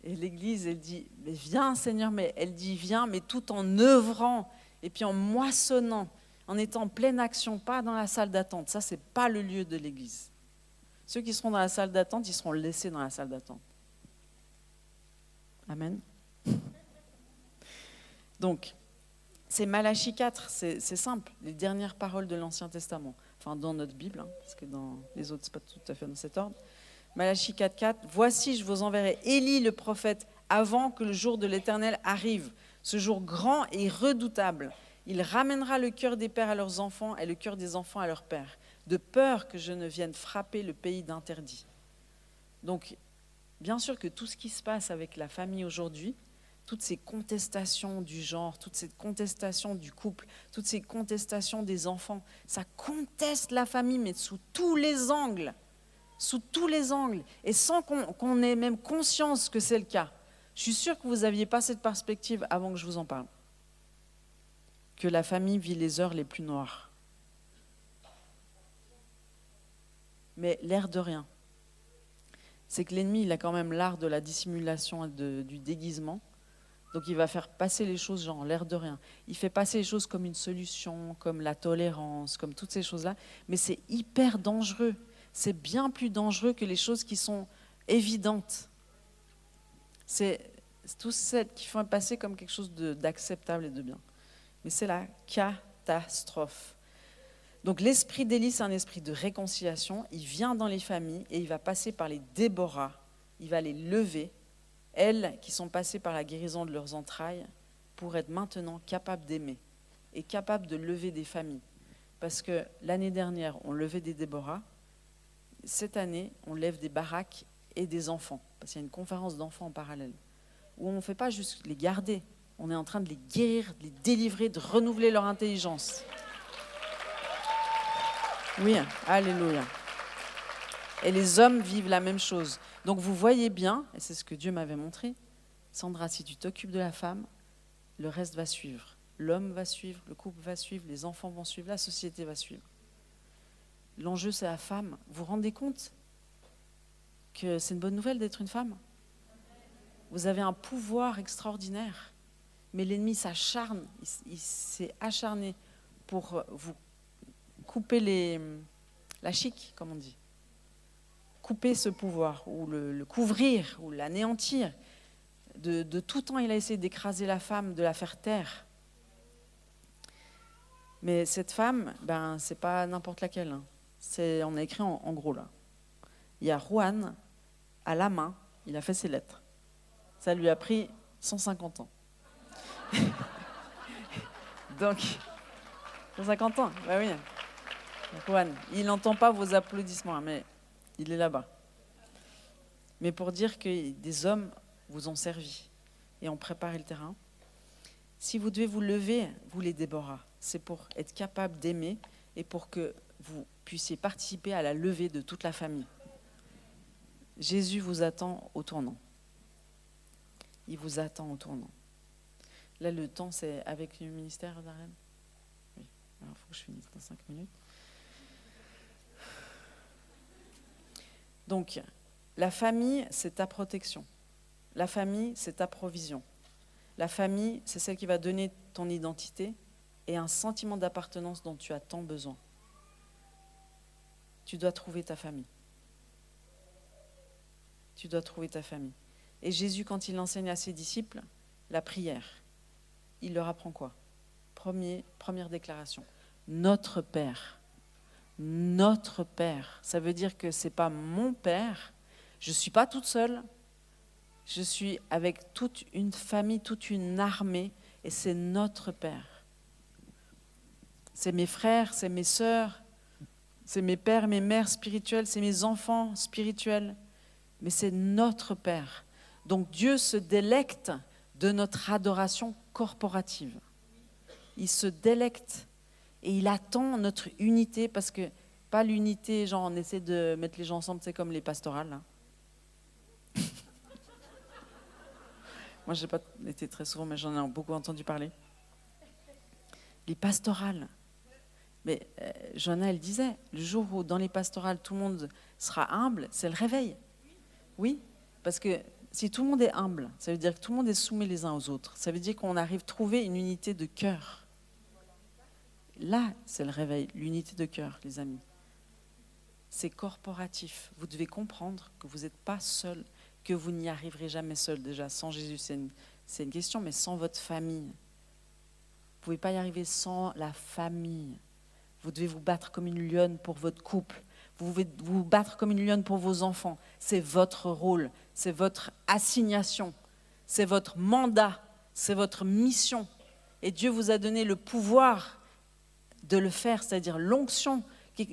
Et l'Église, elle dit mais viens Seigneur, mais elle dit viens, mais tout en œuvrant et puis en moissonnant, en étant en pleine action, pas dans la salle d'attente. Ça, c'est pas le lieu de l'Église. Ceux qui seront dans la salle d'attente, ils seront laissés dans la salle d'attente. Amen. Donc, c'est Malachie 4, c'est simple, les dernières paroles de l'Ancien Testament. Enfin, dans notre Bible, hein, parce que dans les autres, ce n'est pas tout à fait dans cet ordre. Malachie 4,4, « Voici, je vous enverrai Élie le prophète avant que le jour de l'Éternel arrive, ce jour grand et redoutable. Il ramènera le cœur des pères à leurs enfants et le cœur des enfants à leurs pères, de peur que je ne vienne frapper le pays d'interdit. » Donc, bien sûr que tout ce qui se passe avec la famille aujourd'hui, toutes ces contestations du genre, toutes ces contestations du couple, toutes ces contestations des enfants, ça conteste la famille, mais sous tous les angles. Sous tous les angles, et sans qu'on ait même conscience que c'est le cas. Je suis sûre que vous n'aviez pas cette perspective avant que je vous en parle. Que la famille vit les heures les plus noires. Mais l'air de rien, c'est que l'ennemi, il a quand même l'art de la dissimulation et du déguisement. Donc il va faire passer les choses genre l'air de rien. Il fait passer les choses comme une solution, comme la tolérance, comme toutes ces choses-là. Mais c'est hyper dangereux. C'est bien plus dangereux que les choses qui sont évidentes. C'est tout ce qui font passer comme quelque chose d'acceptable et de bien. Mais c'est la catastrophe. Donc l'esprit d'Élie, c'est un esprit de réconciliation. Il vient dans les familles et il va passer par les Déborah. Il va les lever, elles qui sont passées par la guérison de leurs entrailles, pour être maintenant capables d'aimer et capables de lever des familles. Parce que l'année dernière, on levait des Déborah. Cette année, on lève des baraques et des enfants, parce qu'il y a une conférence d'enfants en parallèle, où on ne fait pas juste les garder, on est en train de les guérir, de les délivrer, de renouveler leur intelligence. Oui, alléluia. Et les hommes vivent la même chose. Donc vous voyez bien, et c'est ce que Dieu m'avait montré, Sandra, si tu t'occupes de la femme, le reste va suivre. L'homme va suivre, le couple va suivre, les enfants vont suivre, la société va suivre. L'enjeu, c'est la femme. Vous vous rendez compte que c'est une bonne nouvelle d'être une femme? Vous avez un pouvoir extraordinaire, mais l'ennemi s'acharne, il s'est acharné pour vous couper la chic, comme on dit. Couper ce pouvoir, ou le couvrir, ou l'anéantir. De tout temps, il a essayé d'écraser la femme, de la faire taire. Mais cette femme, c'est pas n'importe laquelle, hein. On a écrit en gros là. Il y a Juan, à la main, il a fait ses lettres. Ça lui a pris 150 ans. Donc, 150 ans, bah oui. Juan, il n'entend pas vos applaudissements, mais il est là-bas. Mais pour dire que des hommes vous ont servi et ont préparé le terrain, si vous devez vous lever, vous les Déborah, c'est pour être capable d'aimer et pour que vous puissiez participer à la levée de toute la famille. Jésus vous attend au tournant. Il vous attend au tournant. Là, le temps, c'est avec le ministère d'Arène. Oui, alors il faut que je finisse dans 5 minutes. Donc, la famille, c'est ta protection. La famille, c'est ta provision. La famille, c'est celle qui va donner ton identité et un sentiment d'appartenance dont tu as tant besoin. Tu dois trouver ta famille. Tu dois trouver ta famille. Et Jésus, quand il enseigne à ses disciples la prière, il leur apprend quoi? Première déclaration. Notre Père. Notre Père. Ça veut dire que ce n'est pas mon Père. Je ne suis pas toute seule. Je suis avec toute une famille, toute une armée. Et c'est notre Père. C'est mes frères, c'est mes sœurs, c'est mes pères, mes mères spirituelles, c'est mes enfants spirituels. Mais c'est notre Père. Donc Dieu se délecte de notre adoration corporative. Il se délecte et il attend notre unité, parce que pas l'unité, genre on essaie de mettre les gens ensemble, c'est comme les pastorales. Hein. Moi, je n'ai pas été très souvent, mais j'en ai beaucoup entendu parler. Les pastorales. Mais Johanna, elle disait, le jour où dans les pastorales, tout le monde sera humble, c'est le réveil. Oui, parce que si tout le monde est humble, ça veut dire que tout le monde est soumis les uns aux autres. Ça veut dire qu'on arrive à trouver une unité de cœur. Là, c'est le réveil, l'unité de cœur, les amis. C'est corporatif. Vous devez comprendre que vous n'êtes pas seul, que vous n'y arriverez jamais seul. Déjà, sans Jésus, c'est une question, mais sans votre famille. Vous ne pouvez pas y arriver sans la famille. Vous devez vous battre comme une lionne pour votre couple. Vous devez vous battre comme une lionne pour vos enfants. C'est votre rôle, c'est votre assignation, c'est votre mandat, c'est votre mission. Et Dieu vous a donné le pouvoir de le faire, c'est-à-dire l'onction,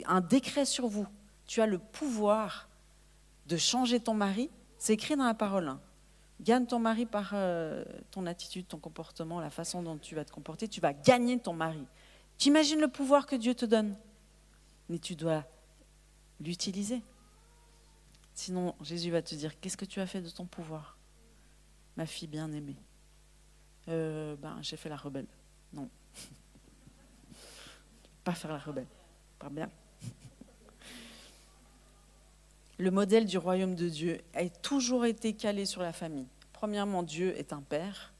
un décret sur vous. Tu as le pouvoir de changer ton mari. C'est écrit dans la parole. Hein. Gagne ton mari par ton attitude, ton comportement, la façon dont tu vas te comporter. Tu vas gagner ton mari. Tu imagines le pouvoir que Dieu te donne. Mais tu dois l'utiliser. Sinon, Jésus va te dire, qu'est-ce que tu as fait de ton pouvoir, ma fille bien-aimée? J'ai fait la rebelle. Non. Pas faire la rebelle. Pas bien. Le modèle du royaume de Dieu a toujours été calé sur la famille. Premièrement, Dieu est un père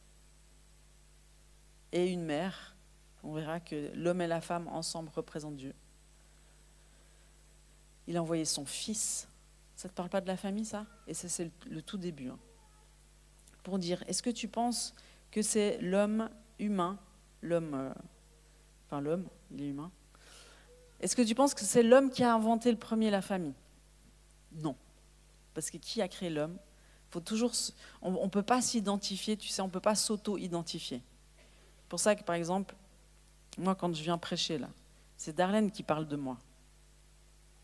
et une mère. On verra que l'homme et la femme ensemble représentent Dieu. Il a envoyé son fils. Ça ne te parle pas de la famille, ça? Et ça, c'est le tout début. Hein. Pour dire, est-ce que tu penses que c'est l'homme humain, l'homme, il est humain. Est-ce que tu penses que c'est l'homme qui a inventé le premier la famille? Non. Parce que qui a créé l'homme? Faut toujours, on ne peut pas s'identifier, tu sais, on ne peut pas s'auto-identifier. C'est pour ça que, par exemple, moi, quand je viens prêcher, là, c'est Darlene qui parle de moi.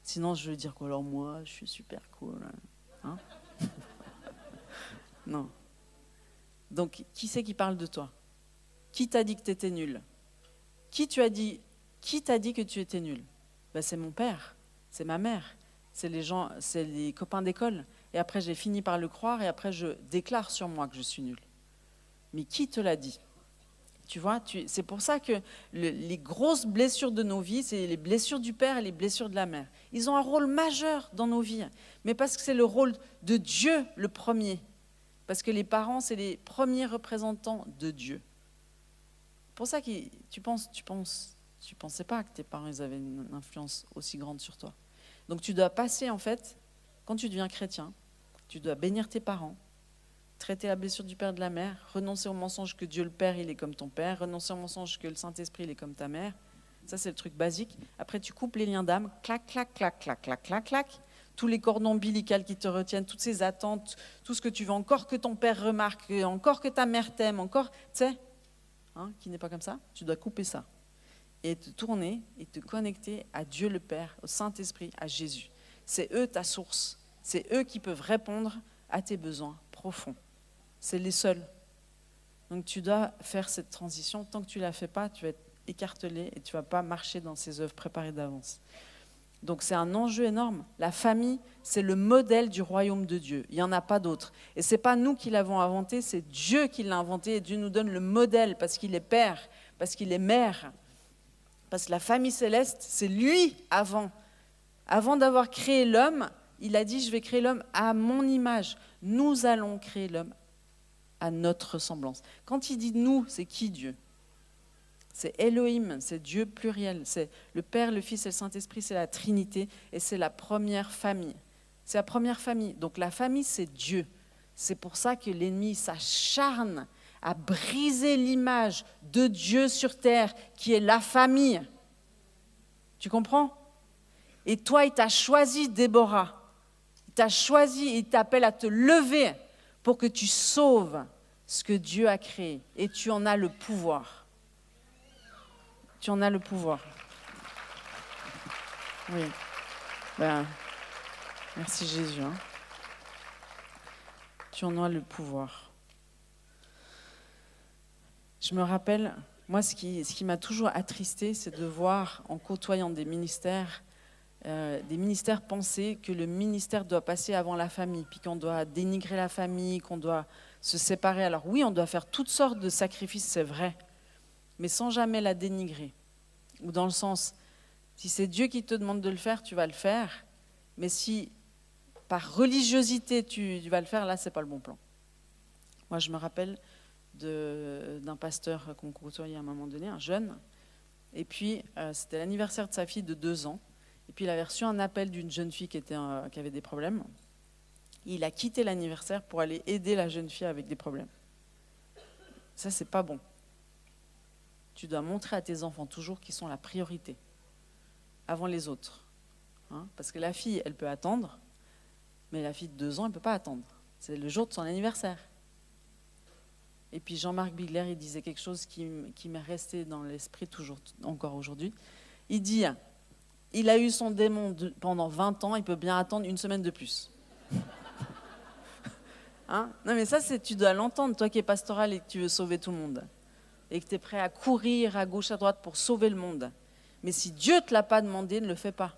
Sinon, je veux dire quoi? Alors moi, je suis super cool. Hein? Non. Donc, qui c'est qui parle de toi? Qui t'a dit que tu étais nul? Qui t'a dit que tu étais nul? C'est mon père, c'est ma mère, c'est les gens, c'est les copains d'école. Et après, j'ai fini par le croire et après, je déclare sur moi que je suis nul. Mais qui te l'a dit? Tu vois, c'est pour ça que les grosses blessures de nos vies, c'est les blessures du père et les blessures de la mère. Ils ont un rôle majeur dans nos vies, mais parce que c'est le rôle de Dieu le premier. Parce que les parents, c'est les premiers représentants de Dieu. C'est pour ça que tu pensais pas que tes parents ils avaient une influence aussi grande sur toi. Donc tu dois passer, en fait, quand tu deviens chrétien, tu dois bénir tes parents, traiter la blessure du père et de la mère, renoncer au mensonge que Dieu le Père, il est comme ton père, renoncer au mensonge que le Saint-Esprit, il est comme ta mère. Ça, c'est le truc basique. Après, tu coupes les liens d'âme, clac, clac, clac, clac, clac, clac, clac. Tous les cordons ombilicales qui te retiennent, toutes ces attentes, tout ce que tu veux, encore que ton père remarque, encore que ta mère t'aime, encore, tu sais, hein, qui n'est pas comme ça, tu dois couper ça. Et te tourner et te connecter à Dieu le Père, au Saint-Esprit, à Jésus. C'est eux ta source. C'est eux qui peuvent répondre à tes besoins profonds. C'est les seuls. Donc tu dois faire cette transition. Tant que tu ne la fais pas, tu vas être écartelé et tu ne vas pas marcher dans ces œuvres préparées d'avance. Donc c'est un enjeu énorme. La famille, c'est le modèle du royaume de Dieu. Il n'y en a pas d'autre. Et ce n'est pas nous qui l'avons inventé, c'est Dieu qui l'a inventé. Et Dieu nous donne le modèle parce qu'il est père, parce qu'il est mère. Parce que la famille céleste, c'est lui avant. Avant d'avoir créé l'homme, il a dit, je vais créer l'homme à mon image. Nous allons créer l'homme à notre ressemblance. Quand il dit nous, c'est qui Dieu? C'est Elohim, c'est Dieu pluriel. C'est le Père, le Fils et le Saint-Esprit, c'est la Trinité et c'est la première famille. C'est la première famille. Donc la famille, c'est Dieu. C'est pour ça que l'ennemi s'acharne à briser l'image de Dieu sur terre, qui est la famille. Tu comprends? Et toi, il t'a choisi, Déborah. Il t'a choisi, il t'appelle à te lever pour que tu sauves ce que Dieu a créé. Et tu en as le pouvoir. Tu en as le pouvoir. Oui. Merci Jésus. Hein. Tu en as le pouvoir. Je me rappelle, moi, ce qui m'a toujours attristée, c'est de voir, en côtoyant des ministères penser que le ministère doit passer avant la famille, puis qu'on doit dénigrer la famille, qu'on doit se séparer. Alors oui, on doit faire toutes sortes de sacrifices, c'est vrai, mais sans jamais la dénigrer. Ou dans le sens, Si c'est Dieu qui te demande de le faire, tu vas le faire. Mais si par religiosité tu vas le faire, là, c'est pas le bon plan. Moi, je me rappelle d'un pasteur qu'on côtoyait à un moment donné, un jeune. Et puis, c'était l'anniversaire de sa fille de 2 ans. Et puis, il avait reçu un appel d'une jeune fille qui avait des problèmes. Il a quitté l'anniversaire pour aller aider la jeune fille avec des problèmes. Ça, c'est pas bon. Tu dois montrer à tes enfants toujours qu'ils sont la priorité, avant les autres. Hein, parce que la fille, elle peut attendre, mais la fille de 2 ans, elle ne peut pas attendre. C'est le jour de son anniversaire. Et puis Jean-Marc Bigler, il disait quelque chose qui m'est resté dans l'esprit toujours, encore aujourd'hui. Il dit, il a eu son démon pendant 20 ans, il peut bien attendre 1 semaine de plus. Hein? Non mais ça, tu dois l'entendre, toi qui es pastoral et que tu veux sauver tout le monde. Et que tu es prêt à courir à gauche, à droite pour sauver le monde. Mais si Dieu ne te l'a pas demandé, ne le fais pas.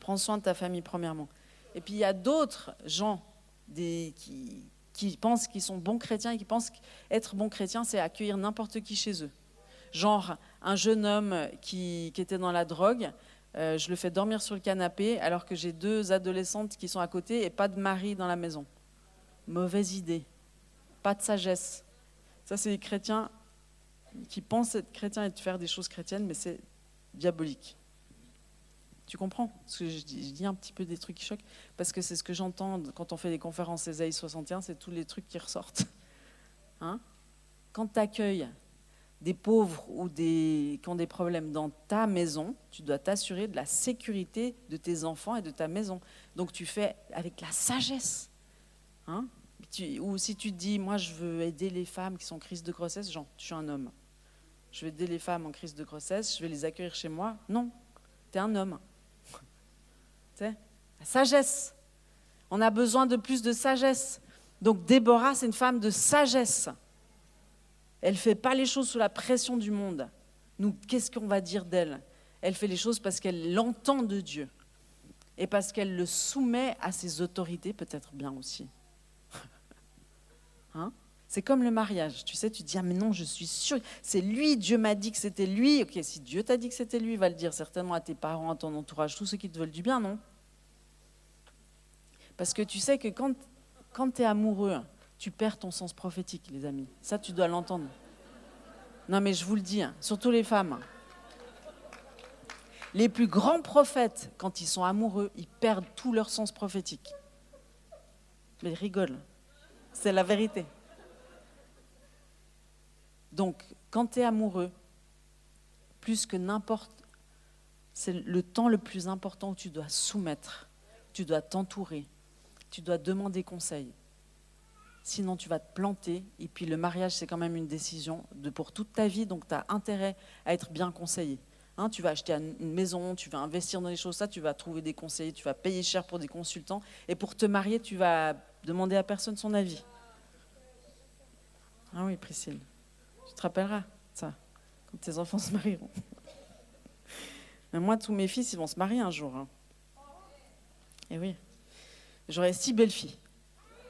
Prends soin de ta famille premièrement. Et puis il y a d'autres gens qui pensent qu'ils sont bons chrétiens et qui pensent qu'être bon chrétien, c'est accueillir n'importe qui chez eux. Genre un jeune homme qui était dans la drogue, je le fais dormir sur le canapé alors que j'ai 2 adolescentes qui sont à côté et pas de mari dans la maison. Mauvaise idée. Pas de sagesse. Ça, c'est les chrétiens qui pensent être chrétiens et de faire des choses chrétiennes, mais c'est diabolique. Tu comprends? Parce que je dis un petit peu des trucs qui choquent, parce que c'est ce que j'entends quand on fait des conférences Ésaïe 61, c'est tous les trucs qui ressortent. Hein? Quand tu accueilles des pauvres ou qui ont des problèmes dans ta maison, tu dois t'assurer de la sécurité de tes enfants et de ta maison. Donc tu fais avec la sagesse. Hein? Ou si tu te dis, moi je veux aider les femmes qui sont en crise de grossesse, genre, je suis un homme. Je veux aider les femmes en crise de grossesse, je vais les accueillir chez moi. Non, tu es un homme. Tu sais, la sagesse. On a besoin de plus de sagesse. Donc Déborah, c'est une femme de sagesse. Elle ne fait pas les choses sous la pression du monde. Nous, qu'est-ce qu'on va dire d'elle? Elle fait les choses parce qu'elle l'entend de Dieu. Et parce qu'elle le soumet à ses autorités, peut-être bien aussi. Hein? C'est comme le mariage. Tu sais, tu te dis, ah mais non, je suis sûre, c'est lui, Dieu m'a dit que c'était lui. Ok, si Dieu t'a dit que c'était lui, il va le dire certainement à tes parents, à ton entourage, tous ceux qui te veulent du bien, non? Parce que tu sais que quand tu es amoureux, tu perds ton sens prophétique, les amis. Ça, tu dois l'entendre. Non, mais je vous le dis, hein, surtout les femmes. Les plus grands prophètes, quand ils sont amoureux, ils perdent tout leur sens prophétique. Mais ils rigolent. C'est la vérité. Donc, quand tu es amoureux, plus que n'importe, c'est le temps le plus important où tu dois soumettre, tu dois t'entourer, tu dois demander conseil. Sinon, tu vas te planter. Et puis, le mariage, c'est quand même une décision pour toute ta vie. Donc, tu as intérêt à être bien conseillé. Hein, tu vas acheter une maison, tu vas investir dans les choses, ça, tu vas trouver des conseillers, tu vas payer cher pour des consultants. Et pour te marier, tu vas demander à personne son avis. Ah oui, Priscille, tu te rappelleras ça, quand tes enfants se marieront. Mais moi, tous mes fils, ils vont se marier un jour. Hein. Et oui, j'aurai 6 belles filles.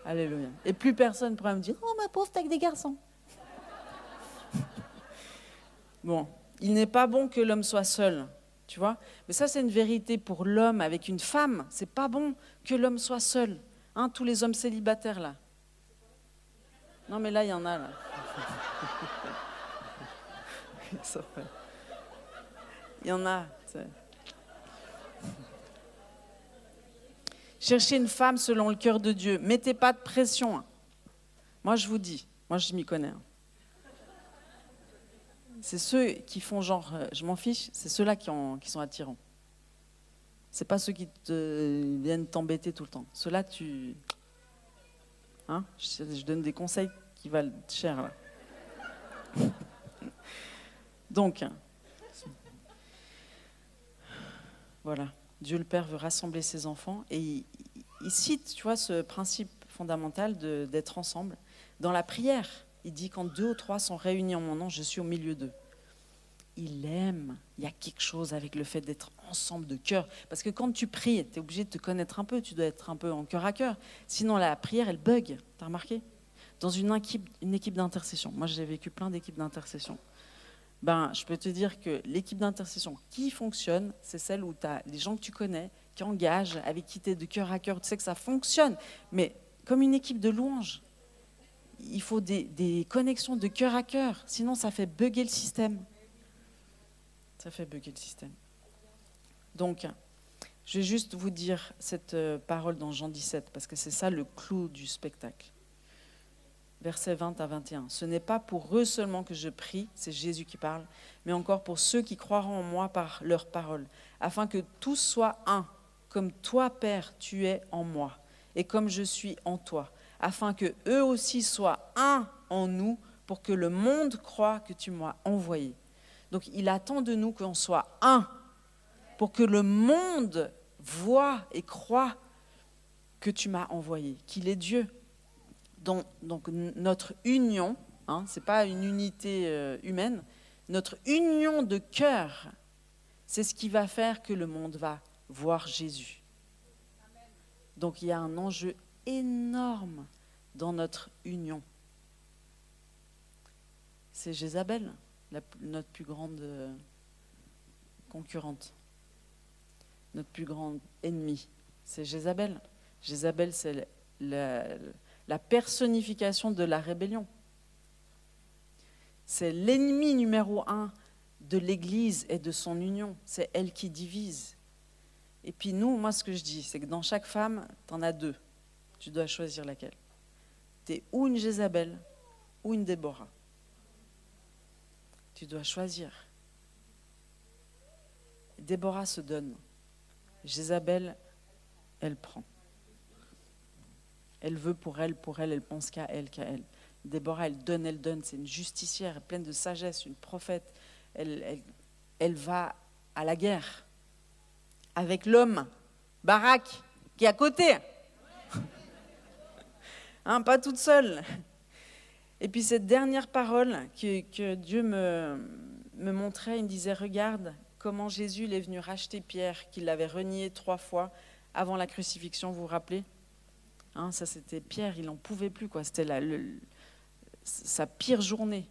Alléluia. Et plus personne ne pourra me dire « Oh, ma pauvre, t'as que des garçons. » Bon, il n'est pas bon que l'homme soit seul, tu vois. Mais ça, c'est une vérité pour l'homme avec une femme. C'est pas bon que l'homme soit seul. Hein, tous les hommes célibataires, là. Non, mais là, il y en a, là. Il y en a, t'sais. Cherchez une femme selon le cœur de Dieu. Mettez pas de pression. Hein. Moi, je vous dis, moi, je m'y connais. Hein. C'est ceux qui font genre, je m'en fiche, c'est ceux-là qui sont attirants. C'est pas ceux qui viennent t'embêter tout le temps. Ceux-là, hein, je donne des conseils qui valent cher, là. Donc, voilà. Dieu le Père veut rassembler ses enfants et il cite, tu vois, ce principe fondamental d'être ensemble. Dans la prière, il dit quand 2 ou 3 sont réunis en mon nom, je suis au milieu d'eux. Il aime, il y a quelque chose avec le fait d'être ensemble de cœur. Parce que quand tu pries, tu es obligé de te connaître un peu, tu dois être un peu en cœur à cœur. Sinon, la prière, elle bug, t'as remarqué? Dans une équipe d'intercession. Moi, j'ai vécu plein d'équipes d'intercession. Ben, je peux te dire que l'équipe d'intercession qui fonctionne, c'est celle où tu as les gens que tu connais, qui engagent, avec qui tu es de cœur à cœur, tu sais que ça fonctionne. Mais comme une équipe de louanges, il faut des connexions de cœur à cœur, sinon ça fait bugger le système. Ça fait bugger le système. Donc, je vais juste vous dire cette parole dans Jean 17, parce que c'est ça le clou du spectacle. Versets 20 à 21. Ce n'est pas pour eux seulement que je prie, c'est Jésus qui parle, mais encore pour ceux qui croiront en moi par leur parole, afin que tous soient un, comme toi, Père, tu es en moi, et comme je suis en toi, afin que eux aussi soient un en nous, pour que le monde croie que tu m'as envoyé. Donc il attend de nous qu'on soit un, pour que le monde voit et croit que tu m'as envoyé, qu'il est Dieu. Donc notre union, ce n'est pas une unité humaine, notre union de cœur, c'est ce qui va faire que le monde va voir Jésus. Donc il y a un enjeu énorme dans notre union. C'est Jézabel, notre plus grande concurrente, notre plus grand ennemi. C'est Jézabel. Jézabel, c'est la personnification de la rébellion. C'est l'ennemi numéro 1 de l'Église et de son union. C'est elle qui divise. Et puis nous, moi ce que je dis, c'est que dans chaque femme, tu en as 2. Tu dois choisir laquelle. Tu es ou une Jézabel ou une Déborah. Tu dois choisir. Déborah se donne. Jézabel, elle prend. Elle veut pour elle, elle pense qu'à elle. Déborah, elle donne, c'est une justicière, pleine de sagesse, une prophète. Elle va à la guerre avec l'homme, Barak, qui est à côté. Pas toute seule. Et puis cette dernière parole que Dieu me montrait, il me disait, regarde comment Jésus est venu racheter Pierre, qu'il l'avait renié 3 fois avant la crucifixion, vous vous rappelez ? Ça c'était Pierre, il n'en pouvait plus, quoi. C'était sa pire journée.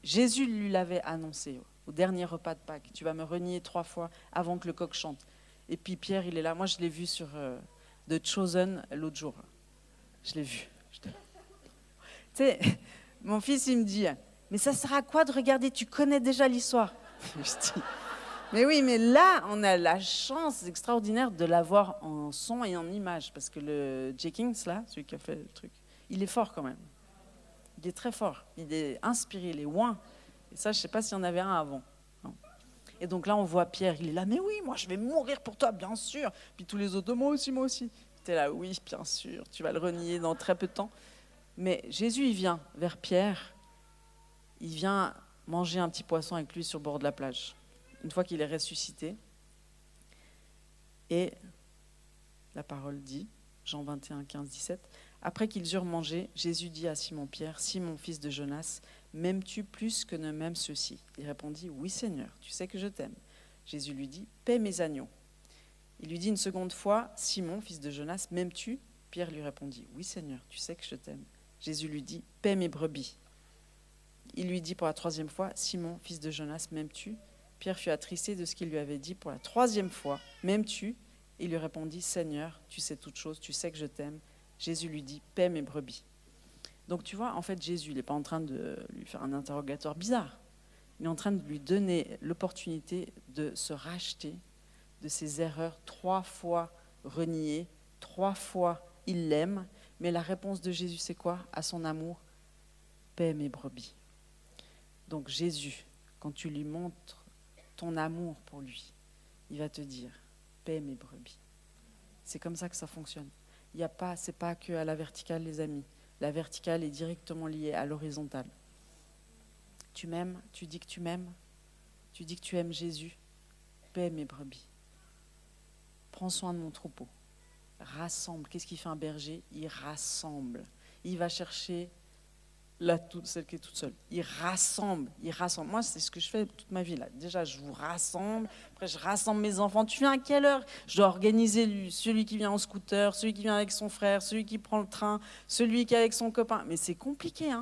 Jésus lui l'avait annoncé au dernier repas de Pâques, tu vas me renier 3 fois avant que le coq chante. Et puis Pierre, il est là. Moi je l'ai vu sur The Chosen l'autre jour. Je l'ai vu. Tu sais, mon fils il me dit, mais ça sert à quoi de regarder, tu connais déjà l'histoire. Je dis, mais oui, mais là, on a la chance extraordinaire de l'avoir en son et en image, parce que le Jenkins, là, celui qui a fait le truc, il est fort quand même. Il est très fort, il est inspiré, il est ouin. Et ça, je ne sais pas s'il y en avait un avant. Non. Et donc là, on voit Pierre, il est là, mais oui, moi, je vais mourir pour toi, bien sûr. Puis tous les autres, moi aussi. Tu es là, oui, bien sûr, tu vas le renier dans très peu de temps. Mais Jésus, il vient vers Pierre, il vient manger un petit poisson avec lui sur le bord de la plage. Une fois qu'il est ressuscité, et la parole dit, Jean 21, 15, 17, après qu'ils eurent mangé, Jésus dit à Simon-Pierre, Simon, fils de Jonas, m'aimes-tu plus que ne m'aiment ceux-ci ? Il répondit, oui Seigneur, tu sais que je t'aime. Jésus lui dit, paie mes agneaux. Il lui dit une seconde fois, Simon, fils de Jonas, m'aimes-tu ? Pierre lui répondit, oui Seigneur, tu sais que je t'aime. Jésus lui dit, paie mes brebis. Il lui dit pour la 3e fois, Simon, fils de Jonas, m'aimes-tu ? Pierre fut attristé de ce qu'il lui avait dit pour la 3e fois. M'aimes-tu ? Il lui répondit, Seigneur, tu sais toutes choses, tu sais que je t'aime. Jésus lui dit, paie mes brebis. Donc tu vois, en fait, Jésus, il n'est pas en train de lui faire un interrogatoire bizarre. Il est en train de lui donner l'opportunité de se racheter de ses erreurs 3 fois reniées, 3 fois il l'aime. Mais la réponse de Jésus, c'est quoi ? À son amour, paie mes brebis. Donc Jésus, quand tu lui montres ton amour pour lui, il va te dire, paie mes brebis. C'est comme ça que ça fonctionne. C'est pas que à la verticale, les amis. La verticale est directement liée à l'horizontale. Tu m'aimes, tu dis que tu m'aimes, tu dis que tu aimes Jésus, paie mes brebis. Prends soin de mon troupeau. Rassemble. Qu'est-ce qu'il fait un berger ? Il rassemble. Il va chercher celle qui est toute seule. Il rassemble. Moi, c'est ce que je fais toute ma vie là. Déjà, je vous rassemble. Après, je rassemble mes enfants. Tu viens à quelle heure ? Je dois organiser celui qui vient en scooter, celui qui vient avec son frère, celui qui prend le train, celui qui est avec son copain. Mais c'est compliqué,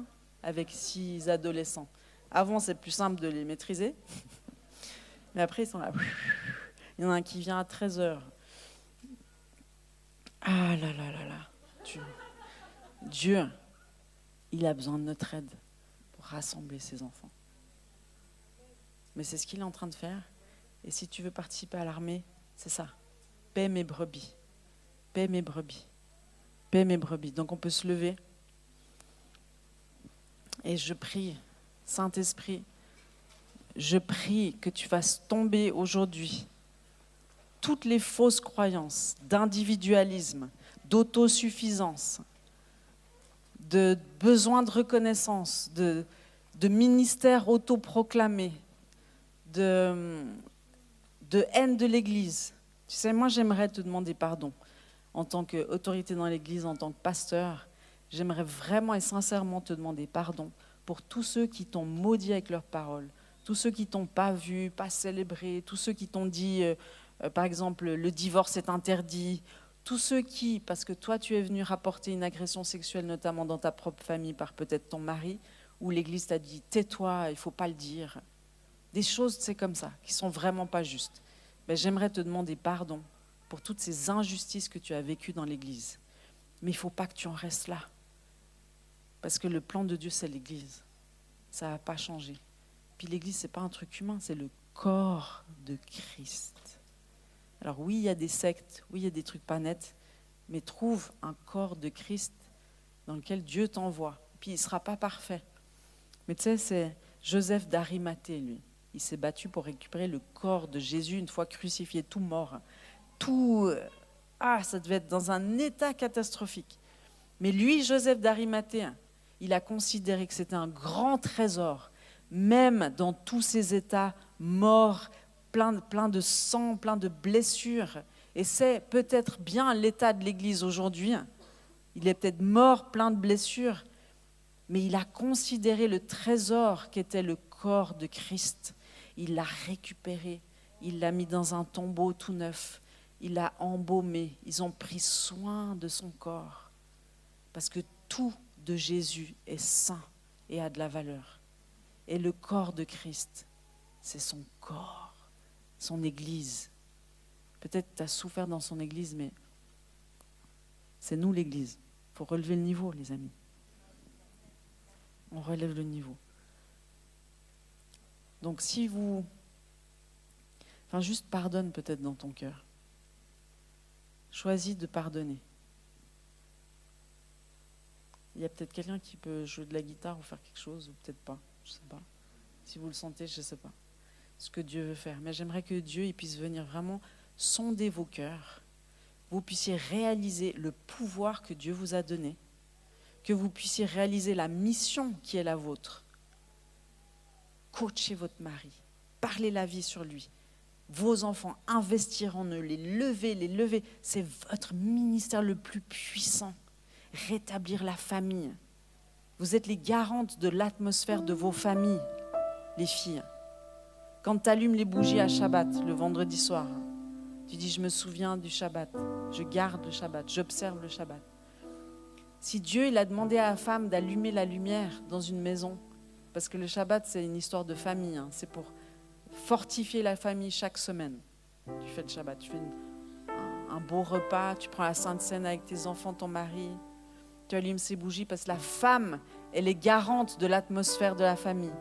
avec 6 adolescents. Avant, c'est plus simple de les maîtriser. Mais après, ils sont là. Il y en a un qui vient à 13h. Ah là là là là. Dieu, il a besoin de notre aide pour rassembler ses enfants. Mais c'est ce qu'il est en train de faire. Et si tu veux participer à l'armée, c'est ça. Paix mes brebis. Paix mes brebis. Paix mes brebis. Donc on peut se lever. Et je prie, Saint-Esprit, je prie que tu fasses tomber aujourd'hui toutes les fausses croyances d'individualisme, d'autosuffisance, de besoin de reconnaissance, de ministère autoproclamé, de haine de l'Église. Tu sais, moi j'aimerais te demander pardon en tant qu'autorité dans l'Église, en tant que pasteur. J'aimerais vraiment et sincèrement te demander pardon pour tous ceux qui t'ont maudit avec leurs paroles, tous ceux qui t'ont pas vu, pas célébré, tous ceux qui t'ont dit, par exemple, le divorce est interdit, tous ceux qui, parce que toi tu es venu rapporter une agression sexuelle, notamment dans ta propre famille, par peut-être ton mari, où l'Église t'a dit tais-toi, il ne faut pas le dire. Des choses, c'est comme ça, qui sont vraiment pas justes. Mais j'aimerais te demander pardon pour toutes ces injustices que tu as vécues dans l'Église. Mais il ne faut pas que tu en restes là. Parce que le plan de Dieu, c'est l'Église. Ça ne va pas changer. Puis l'Église, ce n'est pas un truc humain, c'est le corps de Christ. Alors oui, il y a des sectes, oui, il y a des trucs pas nets, mais trouve un corps de Christ dans lequel Dieu t'envoie. Puis il ne sera pas parfait. Mais tu sais, c'est Joseph d'Arimathée, lui. Il s'est battu pour récupérer le corps de Jésus une fois crucifié, tout mort. Ça devait être dans un état catastrophique. Mais lui, Joseph d'Arimathée, il a considéré que c'était un grand trésor, même dans tous ces états morts, plein de sang, plein de blessures. Et c'est peut-être bien l'état de l'Église aujourd'hui. Il est peut-être mort, plein de blessures, mais il a considéré le trésor qu'était le corps de Christ. Il l'a récupéré, il l'a mis dans un tombeau tout neuf, il l'a embaumé, ils ont pris soin de son corps. Parce que tout de Jésus est saint et a de la valeur. Et le corps de Christ, c'est son corps, son Église. Peut-être que tu as souffert dans son Église, mais c'est nous l'Église. Il faut relever le niveau, les amis. On relève le niveau. Donc si vous... juste pardonne peut-être dans ton cœur. Choisis de pardonner. Il y a peut-être quelqu'un qui peut jouer de la guitare ou faire quelque chose, ou peut-être pas, je ne sais pas. Si vous le sentez, je ne sais pas ce que Dieu veut faire. Mais j'aimerais que Dieu il puisse venir vraiment sonder vos cœurs, vous puissiez réaliser le pouvoir que Dieu vous a donné, que vous puissiez réaliser la mission qui est la vôtre. Coachez votre mari, parlez la vie sur lui. Vos enfants, investir en eux, les lever. C'est votre ministère le plus puissant. Rétablir la famille. Vous êtes les garantes de l'atmosphère de vos familles, les filles. Quand tu allumes les bougies à Shabbat, le vendredi soir, tu dis, je me souviens du Shabbat, je garde le Shabbat, j'observe le Shabbat. Si Dieu il a demandé à la femme d'allumer la lumière dans une maison, parce que le Shabbat, c'est une histoire de famille, c'est pour fortifier la famille chaque semaine. Tu fais le Shabbat, tu fais un beau repas, tu prends la Sainte Seine avec tes enfants, ton mari, tu allumes ces bougies parce que la femme, elle est garante de l'atmosphère de la famille.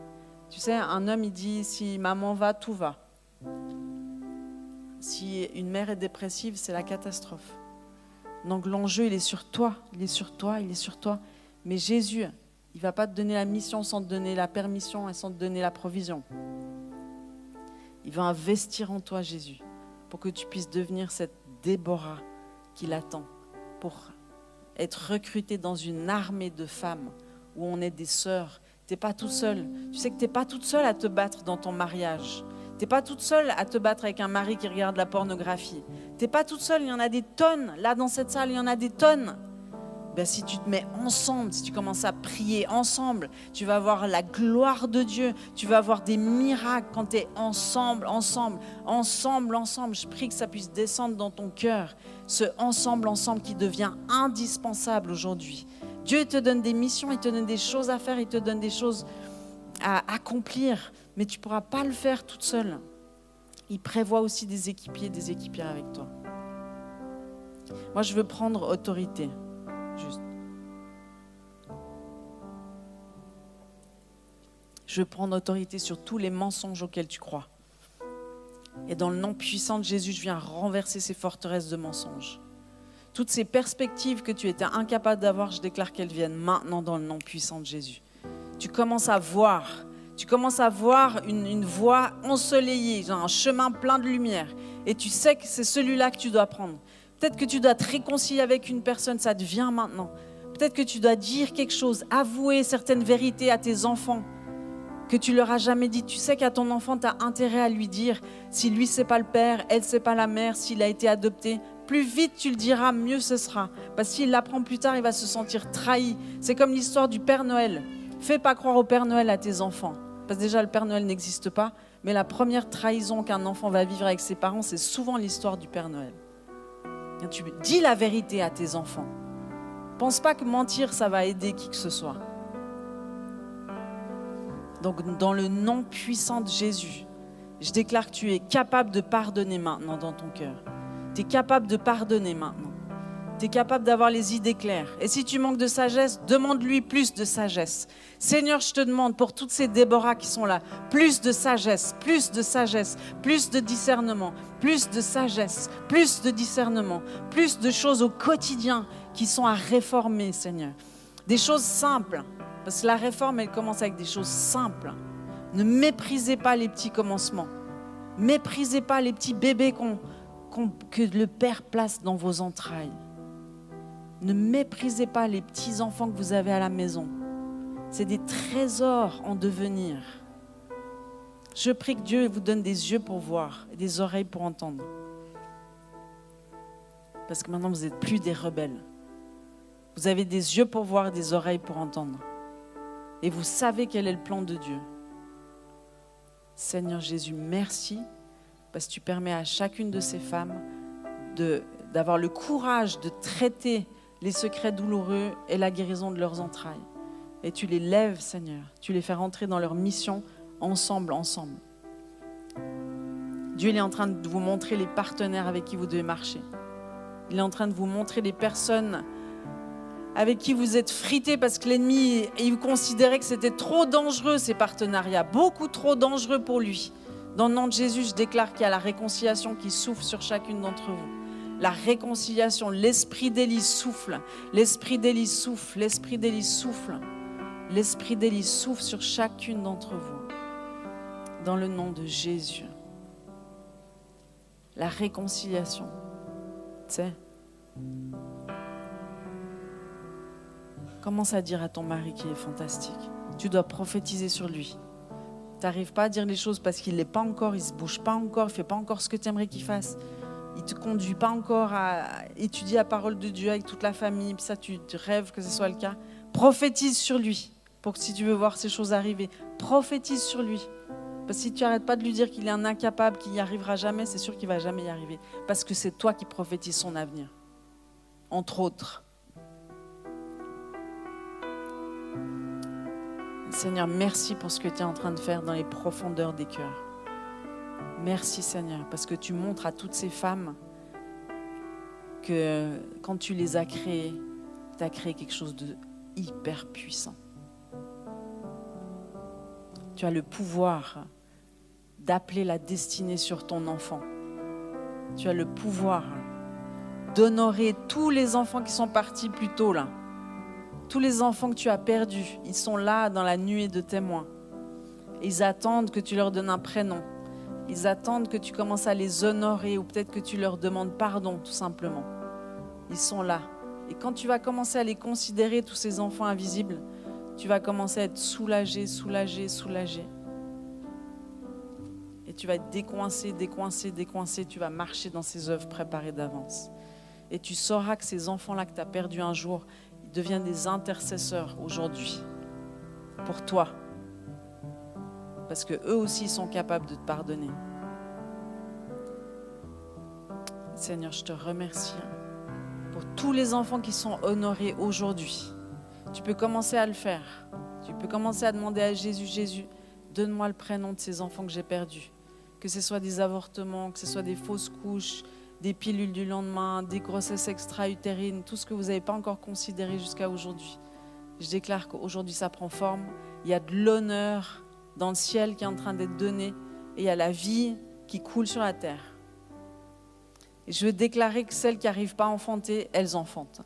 Tu sais, un homme, il dit, si maman va, tout va. Si une mère est dépressive, c'est la catastrophe. Donc l'enjeu, il est sur toi, il est sur toi, il est sur toi. Mais Jésus, il ne va pas te donner la mission sans te donner la permission et sans te donner la provision. Il va investir en toi, Jésus, pour que tu puisses devenir cette Déborah qui l'attend, pour être recruté dans une armée de femmes où on est des sœurs. Tu n'es pas toute seule. Tu sais que tu n'es pas toute seule à te battre dans ton mariage. Tu n'es pas toute seule à te battre avec un mari qui regarde la pornographie. Tu n'es pas toute seule, il y en a des tonnes. Là, dans cette salle, il y en a des tonnes. Si tu te mets ensemble, si tu commences à prier ensemble, tu vas voir la gloire de Dieu. Tu vas voir des miracles quand tu es ensemble. Je prie que ça puisse descendre dans ton cœur. Ce ensemble qui devient indispensable aujourd'hui. Dieu te donne des missions, il te donne des choses à faire, il te donne des choses à accomplir, mais tu ne pourras pas le faire toute seule. Il prévoit aussi des équipiers, des équipières avec toi. Moi, je veux prendre autorité, juste. Je veux prendre autorité sur tous les mensonges auxquels tu crois. Et dans le nom puissant de Jésus, je viens renverser ces forteresses de mensonges. Toutes ces perspectives que tu étais incapable d'avoir, je déclare qu'elles viennent maintenant dans le nom puissant de Jésus. Tu commences à voir une voie ensoleillée, un chemin plein de lumière. Et tu sais que c'est celui-là que tu dois prendre. Peut-être que tu dois te réconcilier avec une personne, ça te vient maintenant. Peut-être que tu dois dire quelque chose, avouer certaines vérités à tes enfants que tu leur as jamais dit. Tu sais qu'à ton enfant, tu as intérêt à lui dire. Si lui, c'est pas le père, elle, c'est pas la mère, s'il a été adopté, plus vite tu le diras, mieux ce sera. Parce qu'il l'apprend plus tard, il va se sentir trahi. C'est comme l'histoire du Père Noël. Fais pas croire au Père Noël à tes enfants. Parce que déjà, le Père Noël n'existe pas. Mais la première trahison qu'un enfant va vivre avec ses parents, c'est souvent l'histoire du Père Noël. Et tu dis la vérité à tes enfants. Pense pas que mentir, ça va aider qui que ce soit. Donc, dans le nom puissant de Jésus, je déclare que tu es capable de pardonner maintenant dans ton cœur. Tu es capable de pardonner maintenant. Tu es capable d'avoir les idées claires. Et si tu manques de sagesse, demande-lui plus de sagesse. Seigneur, je te demande pour toutes ces Déborah qui sont là, plus de sagesse, plus de discernement, plus de sagesse, plus de discernement, plus de choses au quotidien qui sont à réformer, Seigneur. Des choses simples. Parce que la réforme, elle commence avec des choses simples. Ne méprisez pas les petits commencements. Méprisez pas les petits bébés que le Père place dans vos entrailles. Ne méprisez pas les petits enfants que vous avez à la maison. C'est des trésors en devenir. Je prie que Dieu vous donne des yeux pour voir et des oreilles pour entendre. Parce que maintenant, vous n'êtes plus des rebelles. Vous avez des yeux pour voir et des oreilles pour entendre. Et vous savez quel est le plan de Dieu. Seigneur Jésus, merci parce que tu permets à chacune de ces femmes d'avoir le courage de traiter les secrets douloureux et la guérison de leurs entrailles. Et tu les lèves, Seigneur. Tu les fais rentrer dans leur mission ensemble. Dieu il est en train de vous montrer les partenaires avec qui vous devez marcher. Il est en train de vous montrer les personnes avec qui vous êtes frités parce que l'ennemi, il considérait que c'était trop dangereux ces partenariats, beaucoup trop dangereux pour lui. Dans le nom de Jésus, je déclare qu'il y a la réconciliation qui souffle sur chacune d'entre vous. La réconciliation, l'esprit d'Élie souffle, l'esprit d'Élie souffle, l'esprit d'Élie souffle, l'esprit d'Élie souffle sur chacune d'entre vous. Dans le nom de Jésus. La réconciliation, tu sais. Commence à dire à ton mari qu'il est fantastique. Tu dois prophétiser sur lui. Tu n'arrives pas à dire les choses parce qu'il n'est pas encore, il ne se bouge pas encore, il ne fait pas encore ce que tu aimerais qu'il fasse. Il ne te conduit pas encore à étudier la parole de Dieu avec toute la famille. Puis ça, tu rêves que ce soit le cas. Prophétise sur lui pour que si tu veux voir ces choses arriver, prophétise sur lui. Parce que si tu n'arrêtes pas de lui dire qu'il est un incapable, qu'il n'y arrivera jamais, c'est sûr qu'il ne va jamais y arriver. Parce que c'est toi qui prophétises son avenir. Entre autres. Seigneur, merci pour ce que tu es en train de faire dans les profondeurs des cœurs. Merci Seigneur, parce que tu montres à toutes ces femmes que quand tu les as créées, tu as créé quelque chose de hyper puissant. Tu as le pouvoir d'appeler la destinée sur ton enfant. Tu as le pouvoir d'honorer tous les enfants qui sont partis plus tôt là. Tous les enfants que tu as perdus, ils sont là dans la nuée de témoins. Ils attendent que tu leur donnes un prénom. Ils attendent que tu commences à les honorer ou peut-être que tu leur demandes pardon tout simplement. Ils sont là. Et quand tu vas commencer à les considérer, tous ces enfants invisibles, tu vas commencer à être soulagé. Et tu vas être décoincé. Tu vas marcher dans ces œuvres préparées d'avance. Et tu sauras que ces enfants-là que tu as perdus un jour, ils deviennent des intercesseurs aujourd'hui pour toi. Parce qu'eux aussi sont capables de te pardonner. Seigneur, je te remercie pour tous les enfants qui sont honorés aujourd'hui. Tu peux commencer à le faire. Tu peux commencer à demander à Jésus, Jésus, donne-moi le prénom de ces enfants que j'ai perdus. Que ce soit des avortements, que ce soit des fausses couches, des pilules du lendemain, des grossesses extra-utérines, tout ce que vous n'avez pas encore considéré jusqu'à aujourd'hui. Je déclare qu'aujourd'hui ça prend forme. Il y a de l'honneur dans le ciel qui est en train d'être donné et il y a la vie qui coule sur la terre. Et je veux déclarer que celles qui n'arrivent pas à enfanter, elles enfantent.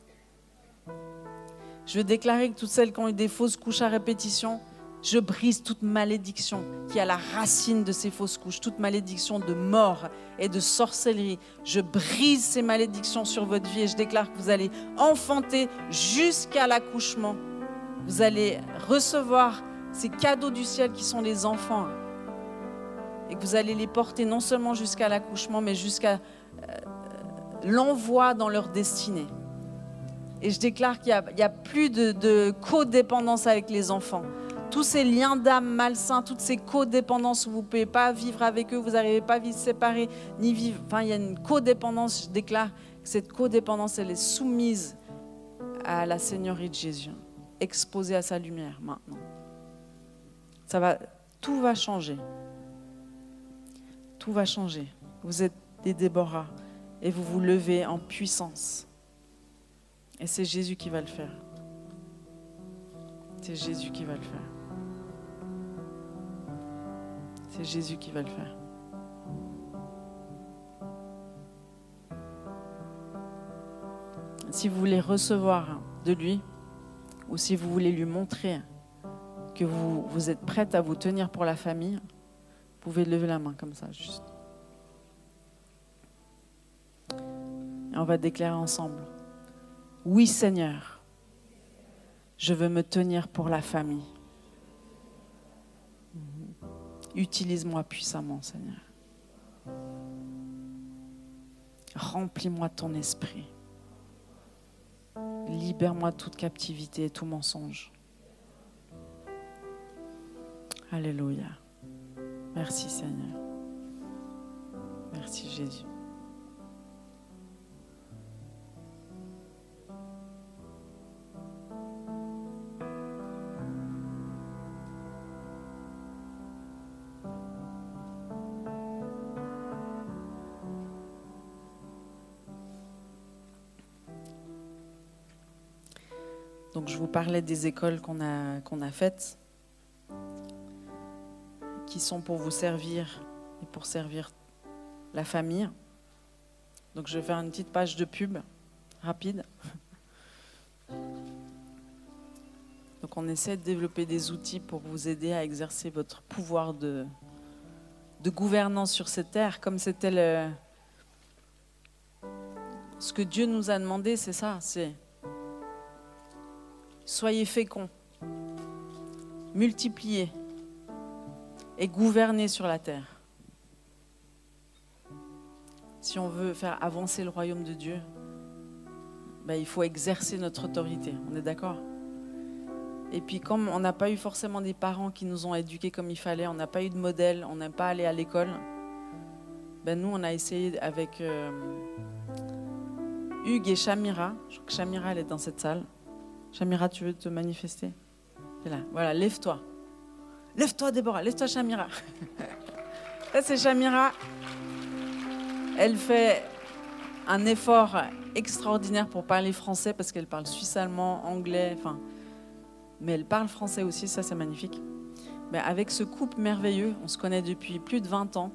Je veux déclarer que toutes celles qui ont eu des fausses couches à répétition, je brise toute malédiction qui est à la racine de ces fausses couches, toute malédiction de mort et de sorcellerie. Je brise ces malédictions sur votre vie et je déclare que vous allez enfanter jusqu'à l'accouchement. Vous allez recevoir ces cadeaux du ciel qui sont les enfants et que vous allez les porter non seulement jusqu'à l'accouchement, mais jusqu'à l'envoi dans leur destinée. Et je déclare qu'il n'y a plus de codépendance avec les enfants. Tous ces liens d'âme malsains, toutes ces codépendances où vous ne pouvez pas vivre avec eux, vous n'arrivez pas à vivre séparés, ni vivre. Enfin, il y a une codépendance. Je déclare que cette codépendance, elle est soumise à la Seigneurie de Jésus, exposée à sa lumière maintenant. Tout va changer. Tout va changer. Vous êtes des Déborah et vous vous levez en puissance. Et c'est Jésus qui va le faire. C'est Jésus qui va le faire. C'est Jésus qui va le faire. Si vous voulez recevoir de lui, ou si vous voulez lui montrer que vous êtes prête à vous tenir pour la famille, vous pouvez lever la main comme ça, juste. Et on va déclarer ensemble. Oui, Seigneur, je veux me tenir pour la famille. Utilise-moi puissamment, Seigneur. Remplis-moi de ton esprit. Libère-moi de toute captivité et tout mensonge. Alléluia. Merci, Seigneur. Merci, Jésus. Donc je vous parlais des écoles qu'on a faites, qui sont pour vous servir et pour servir la famille. Donc je vais faire une petite page de pub rapide. Donc on essaie de développer des outils pour vous aider à exercer votre pouvoir de gouvernance sur cette terre, comme c'était ce que Dieu nous a demandé, c'est ça, c'est soyez féconds, multipliez et gouvernez sur la terre. Si on veut faire avancer le royaume de Dieu, il faut exercer notre autorité, on est d'accord ? Et puis comme on n'a pas eu forcément des parents qui nous ont éduqués comme il fallait, on n'a pas eu de modèle, on n'est pas allé à l'école, nous on a essayé avec Hugues et Chamira. Je crois que Chamira elle est dans cette salle. Chamira, tu veux te manifester ? C'est là. Voilà, lève-toi. Lève-toi, Déborah. Lève-toi, Chamira. Là, c'est Chamira. Elle fait un effort extraordinaire pour parler français parce qu'elle parle suisse-allemand, anglais, mais elle parle français aussi, ça c'est magnifique. Mais avec ce couple merveilleux, on se connaît depuis plus de 20 ans,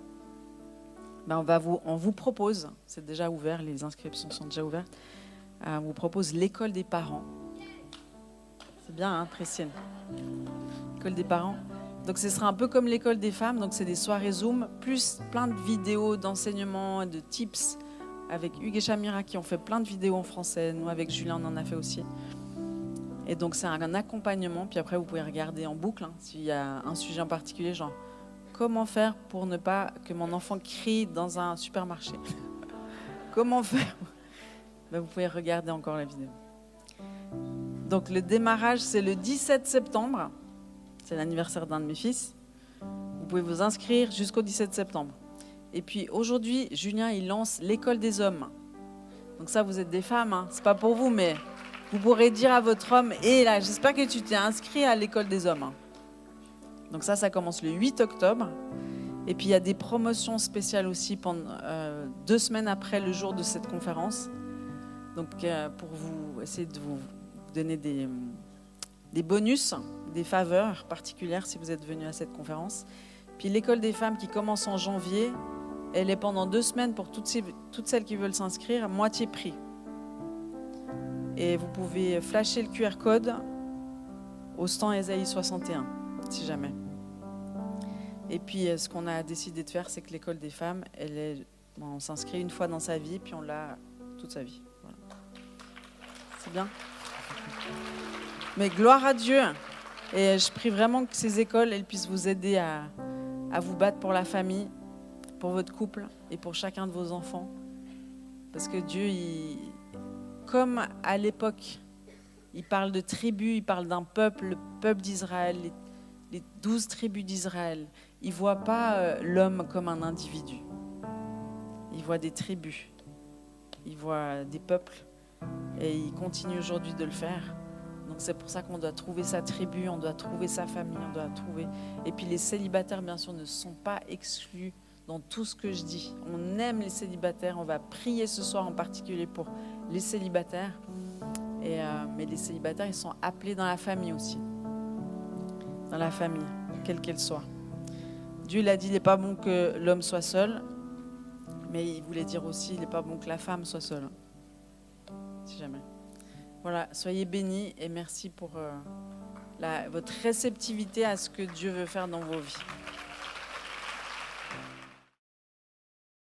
on vous propose, c'est déjà ouvert, les inscriptions sont déjà ouvertes, on vous propose l'école des parents. C'est bien, hein, Priscille ? L'école des parents. Donc ce sera un peu comme l'école des femmes, donc c'est des soirées Zoom, plus plein de vidéos d'enseignement et de tips avec Hugues et Chamira qui ont fait plein de vidéos en français. Nous, avec Julien, on en a fait aussi. Et donc c'est un accompagnement, puis après vous pouvez regarder en boucle, s'il y a un sujet en particulier, genre comment faire pour ne pas que mon enfant crie dans un supermarché. Comment faire ? Vous pouvez regarder encore la vidéo. Donc le démarrage, c'est le 17 septembre. C'est l'anniversaire d'un de mes fils. Vous pouvez vous inscrire jusqu'au 17 septembre. Et puis aujourd'hui, Julien, il lance l'école des hommes. Donc ça, vous êtes des femmes, c'est pas pour vous, mais vous pourrez dire à votre homme, et là, j'espère que tu t'es inscrit à l'école des hommes. Donc ça commence le 8 octobre. Et puis il y a des promotions spéciales aussi pendant 2 semaines après le jour de cette conférence. Donc pour vous essayer de vous donner des bonus, des faveurs particulières si vous êtes venus à cette conférence. Puis l'école des femmes qui commence en janvier, elle est pendant 2 semaines pour toutes celles qui veulent s'inscrire à moitié prix. Et vous pouvez flasher le QR code au stand Ésaïe 61, si jamais. Et puis ce qu'on a décidé de faire, c'est que l'école des femmes, on s'inscrit une fois dans sa vie, puis on l'a toute sa vie. Voilà. C'est bien. Mais gloire à Dieu. Et je prie vraiment que ces écoles, elles puissent vous aider à vous battre pour la famille, pour votre couple et pour chacun de vos enfants. Parce que Dieu, comme à l'époque, il parle de tribus, il parle d'un peuple, le peuple d'Israël, les 12 tribus d'Israël. Il ne voit pas l'homme comme un individu. Il voit des tribus. Il voit des peuples. Et il continue aujourd'hui de le faire. Donc c'est pour ça qu'on doit trouver sa tribu, on doit trouver sa famille, on doit trouver... Et puis les célibataires, bien sûr, ne sont pas exclus dans tout ce que je dis. On aime les célibataires, on va prier ce soir en particulier pour les célibataires. Mais les célibataires, ils sont appelés dans la famille aussi. Dans la famille, quelle qu'elle soit. Dieu l'a dit, il n'est pas bon que l'homme soit seul, mais il voulait dire aussi, il n'est pas bon que la femme soit seule. Si jamais. Voilà, soyez bénis et merci pour votre réceptivité à ce que Dieu veut faire dans vos vies.